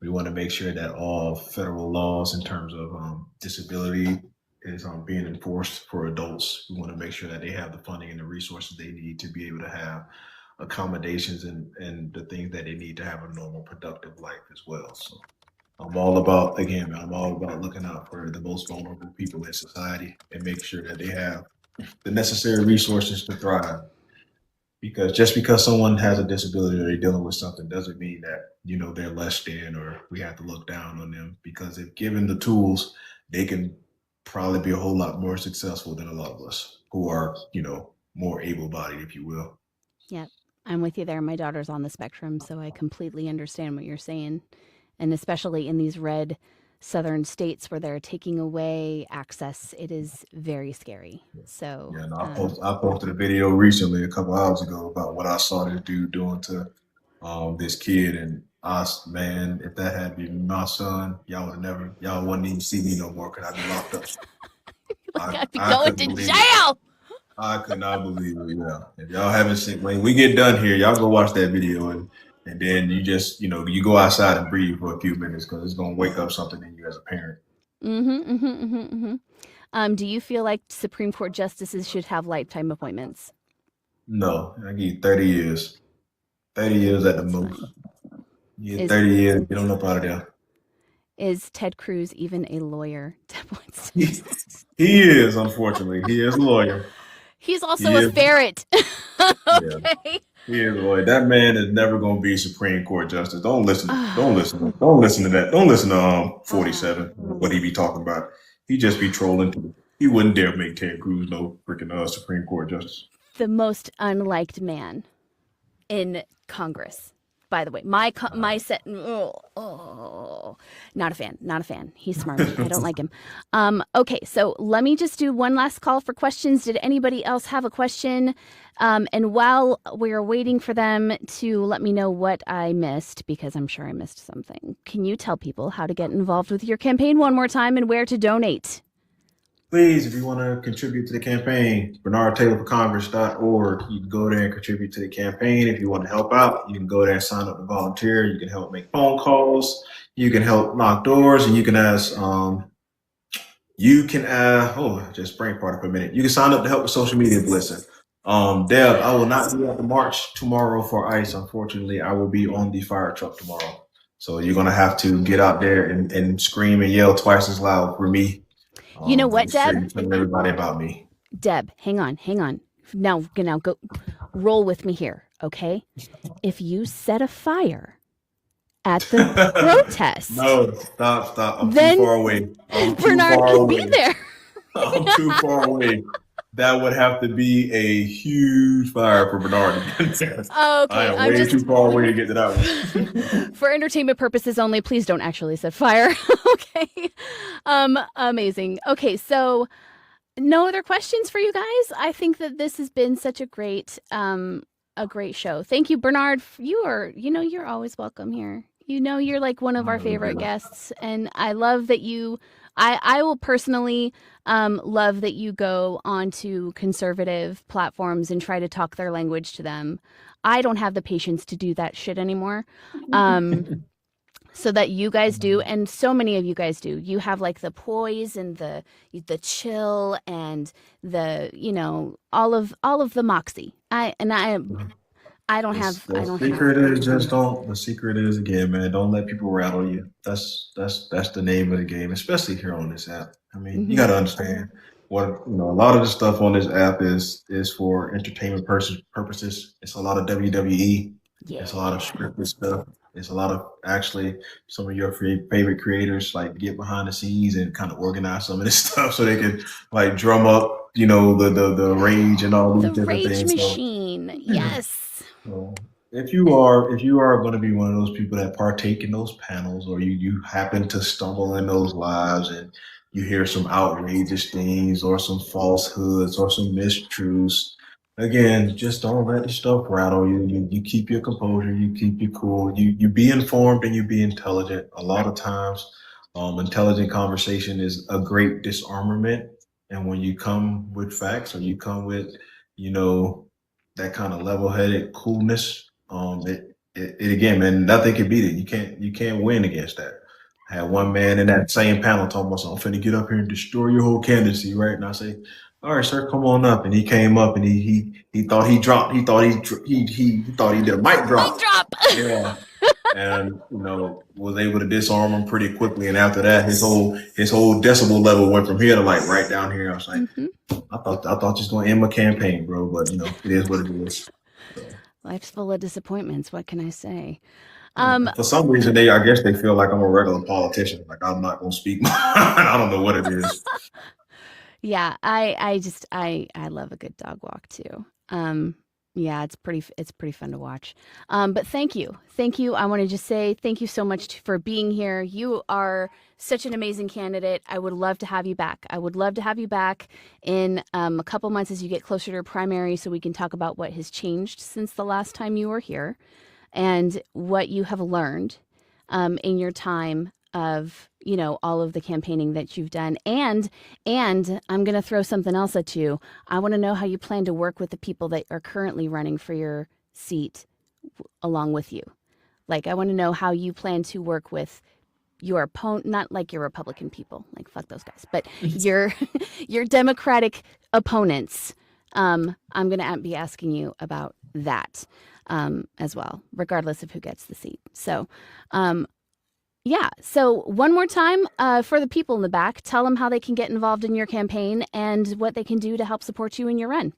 We want to make sure that all federal laws in terms of disability is being enforced for adults. We want to make sure that they have the funding and the resources they need to be able to have accommodations and the things that they need to have a normal, productive life as well. So I'm all about looking out for the most vulnerable people in society and make sure that they have the necessary resources to thrive. Because just because someone has a disability or they're dealing with something doesn't mean that they're less than or we have to look down on them. Because if given the tools, they can probably be a whole lot more successful than a lot of us who are more able-bodied, if you will. Yep, I'm with you there. My daughter's on the spectrum, so I completely understand what you're saying, and especially in these red southern states where they're taking away access, it is very scary. So yeah, no, I posted a video recently a couple hours ago about what I saw this dude doing to this kid, and man, if that had been my son, y'all wouldn't even see me no more because I'd be locked up. I'd be going to jail. I could not believe it. Yeah, if y'all haven't seen, when we get done here, y'all go watch that video and then you just, you go outside and breathe for a few minutes because it's going to wake up something in you as a parent. Do you feel like Supreme Court justices should have lifetime appointments? No, I give you 30 years. 30 years at the most. You get 30 years, get on up out of there. Is Ted Cruz even a lawyer? He is, unfortunately. He is a lawyer. He's also a ferret. Okay. Yeah. He is a lawyer. That man is never going to be Supreme Court justice. Don't listen to that. Don't listen to 47, what he be talking about. He just be trolling. He wouldn't dare make Ted Cruz no freaking Supreme Court justice. The most unliked man in Congress. by the way. My set. Not a fan. He's smart. I don't like him. Okay, so let me just do one last call for questions. Did anybody else have a question? And while we're waiting for them to let me know what I missed, because I'm sure I missed something, can you tell people how to get involved with your campaign one more time and where to donate? Please, if you want to contribute to the campaign, BernardTaylorForCongress.org. You can go there and contribute to the campaign. If you want to help out, you can go there and sign up to volunteer. You can help make phone calls. You can help knock doors, and you can ask. Just brain part for a minute. You can sign up to help with social media blitzing. Deb, I will not be at the march tomorrow for ICE. Unfortunately, I will be on the fire truck tomorrow. So you're gonna have to get out there and scream and yell twice as loud for me. You know what, Deb? Tell everybody about me. Deb, hang on. Now go roll with me here, okay? If you set a fire at the protest, no, stop. I'm too far away. Bernard can be there. I'm too far away. That would have to be a huge fire for Bernard to get there. Okay, I am way too far away to get to that one. For entertainment purposes only, please don't actually set fire. Okay. Amazing. Okay, so no other questions for you guys. I think that this has been such a great show. Thank you, Bernard. You're always welcome here. You're like one of our favorite guests, and I love that I will personally love that you go onto conservative platforms and try to talk their language to them. I don't have the patience to do that shit anymore. So that you guys do, and so many of you guys do. You have like the poise and the chill and the all of the moxie. I don't have. The secret is again, man. Don't let people rattle you. That's the name of the game, especially here on this app. I mean, you got to understand what a lot of the stuff on this app is for entertainment purposes. It's a lot of WWE. Yeah. It's a lot of scripted stuff. It's a lot of actually some of your favorite creators like get behind the scenes and kind of organize some of this stuff so they can like drum up, the rage and all these different things. The rage machine, yes. So if you are going to be one of those people that partake in those panels, or you happen to stumble in those lives and you hear some outrageous things or some falsehoods or some mistruths, again, just don't let the stuff rattle you. You keep your composure, you keep your cool, you be informed and you be intelligent. A lot of times, intelligent conversation is a great disarmament. And when you come with facts, or you come with, that kind of level-headed coolness, it again, man, nothing can beat it. You can't win against that. I had one man in that same panel talking about, I'm finna get up here and destroy your whole candidacy, right? And I say, all right, sir, come on up. And he came up and he thought he dropped. He thought he did a mic drop. Mic drop. Yeah. And was able to disarm him pretty quickly. And after that, his whole decibel level went from here to like right down here. I was like, I thought you was gonna end my campaign, bro. But it is what it is. So. Life's full of disappointments. What can I say? For some reason, I guess they feel like I'm a regular politician. Like I'm not gonna speak. I don't know what it is. Yeah, I love a good dog walk too. Yeah, it's pretty fun to watch. But thank you. I want to just say thank you so much for being here. You are such an amazing candidate. I would love to have you back. I would love to have you back in a couple months as you get closer to your primary, so we can talk about what has changed since the last time you were here, and what you have learned in your time of all of the campaigning that you've done. And I'm going to throw something else at you. I want to know how you plan to work with the people that are currently running for your seat along with you. Like, I want to know how you plan to work with your opponent, not like your Republican people, like fuck those guys, but your Democratic opponents. I'm going to be asking you about that as well, regardless of who gets the seat. So, yeah. So one more time for the people in the back, tell them how they can get involved in your campaign and what they can do to help support you in your run.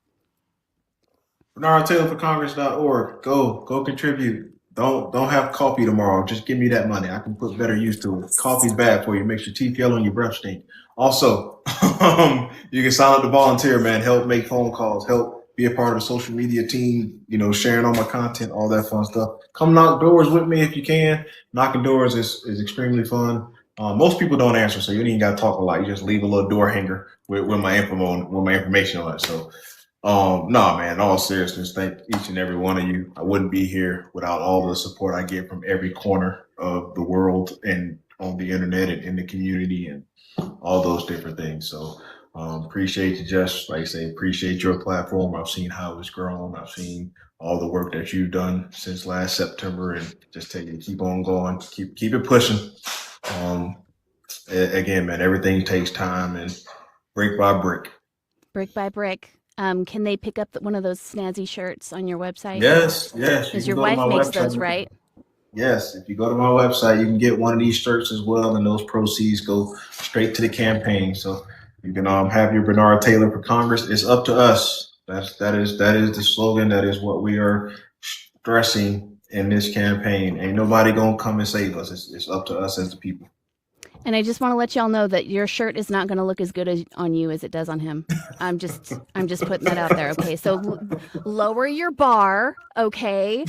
BernardTaylorForCongress.org. Go contribute. Don't have coffee tomorrow. Just give me that money. I can put better use to it. Coffee's bad for you. It makes your teeth yellow and your breath stink. Also, you can sign up to volunteer, man. Help make phone calls. Help be a part of the social media team, sharing all my content, all that fun stuff. Come knock doors with me if you can. Knocking doors is extremely fun. Most people don't answer, so you don't even got to talk a lot. You just leave a little door hanger with my information on it. So, no, man, in all seriousness, thank each and every one of you. I wouldn't be here without all the support I get from every corner of the world and on the internet and in the community and all those different things. So, appreciate you, just like I say, appreciate your platform. I've seen how it's grown. I've seen all the work that you've done since last September, and just tell you to keep on going, keep it pushing. Again, man, everything takes time and brick by brick. Brick by brick. Can they pick up one of those snazzy shirts on your website? Yes. Because your wife makes those, right? Yes, if you go to my website, you can get one of these shirts as well, and those proceeds go straight to the campaign. So you can have your Bernard Taylor for Congress. It's up to us. That is the slogan. That is what we are stressing in this campaign. Ain't nobody gonna come and save us. It's up to us as the people. And I just want to let y'all know that your shirt is not going to look as good on you as it does on him. I'm just putting that out there. Okay, so lower your bar. Okay.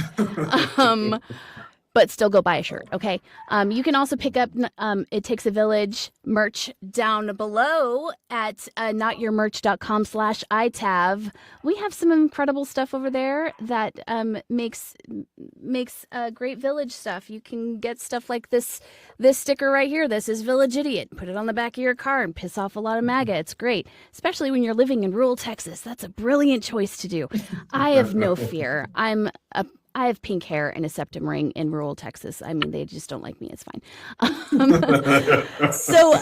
But still go buy a shirt, okay? You can also pick up It Takes a Village merch down below at notyourmerch.com/iTav. We have some incredible stuff over there that makes great village stuff. You can get stuff like this sticker right here. This is Village Idiot. Put it on the back of your car and piss off a lot of MAGA. It's great, especially when you're living in rural Texas. That's a brilliant choice to do. I have no fear. I have pink hair and a septum ring in rural Texas. I mean, they just don't like me. It's fine. So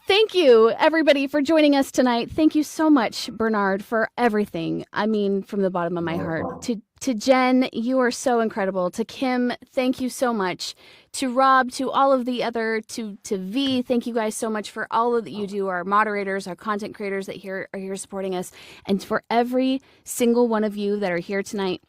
thank you, everybody, for joining us tonight. Thank you so much, Bernard, for everything. I mean, from the bottom of my heart. To Jen, you are so incredible. To Kim, thank you so much. To Rob, to all of the other, to V, thank you guys so much for all that you do. Our moderators, our content creators that are here supporting us. And for every single one of you that are here tonight,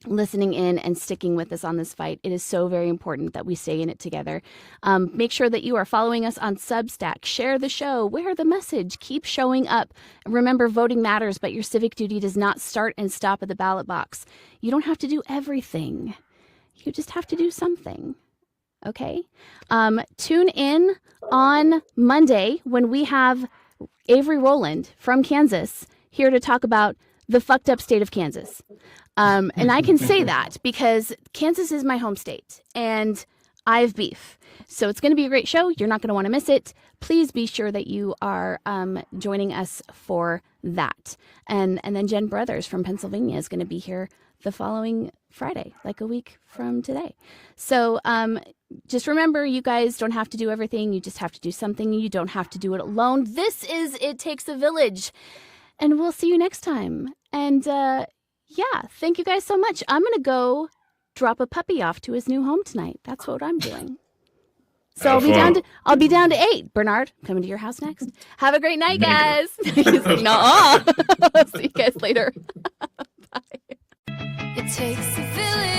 listening in and sticking with us on this fight. It is so very important that we stay in it together. Make sure that you are following us on Substack. Share the show. Wear the message. Keep showing up. Remember, voting matters, but your civic duty does not start and stop at the ballot box. You don't have to do everything. You just have to do something. Okay? Tune in on Monday when we have Avery Rowland from Kansas here to talk about the fucked up state of Kansas. And I can say that because Kansas is my home state and I have beef. So it's going to be a great show. You're not going to want to miss it. Please be sure that you are joining us for that. And then Jen Brothers from Pennsylvania is going to be here the following Friday, like a week from today. So just remember, you guys don't have to do everything. You just have to do something. You don't have to do it alone. This is It Takes a Village. And we'll see you next time. And yeah, thank you guys so much. I'm going to go drop a puppy off to his new home tonight. That's what I'm doing. So I'll be down to 8. Bernard, I'm coming to your house next. Have a great night, guys. He's like, no. See you guys later. Bye. It takes a village.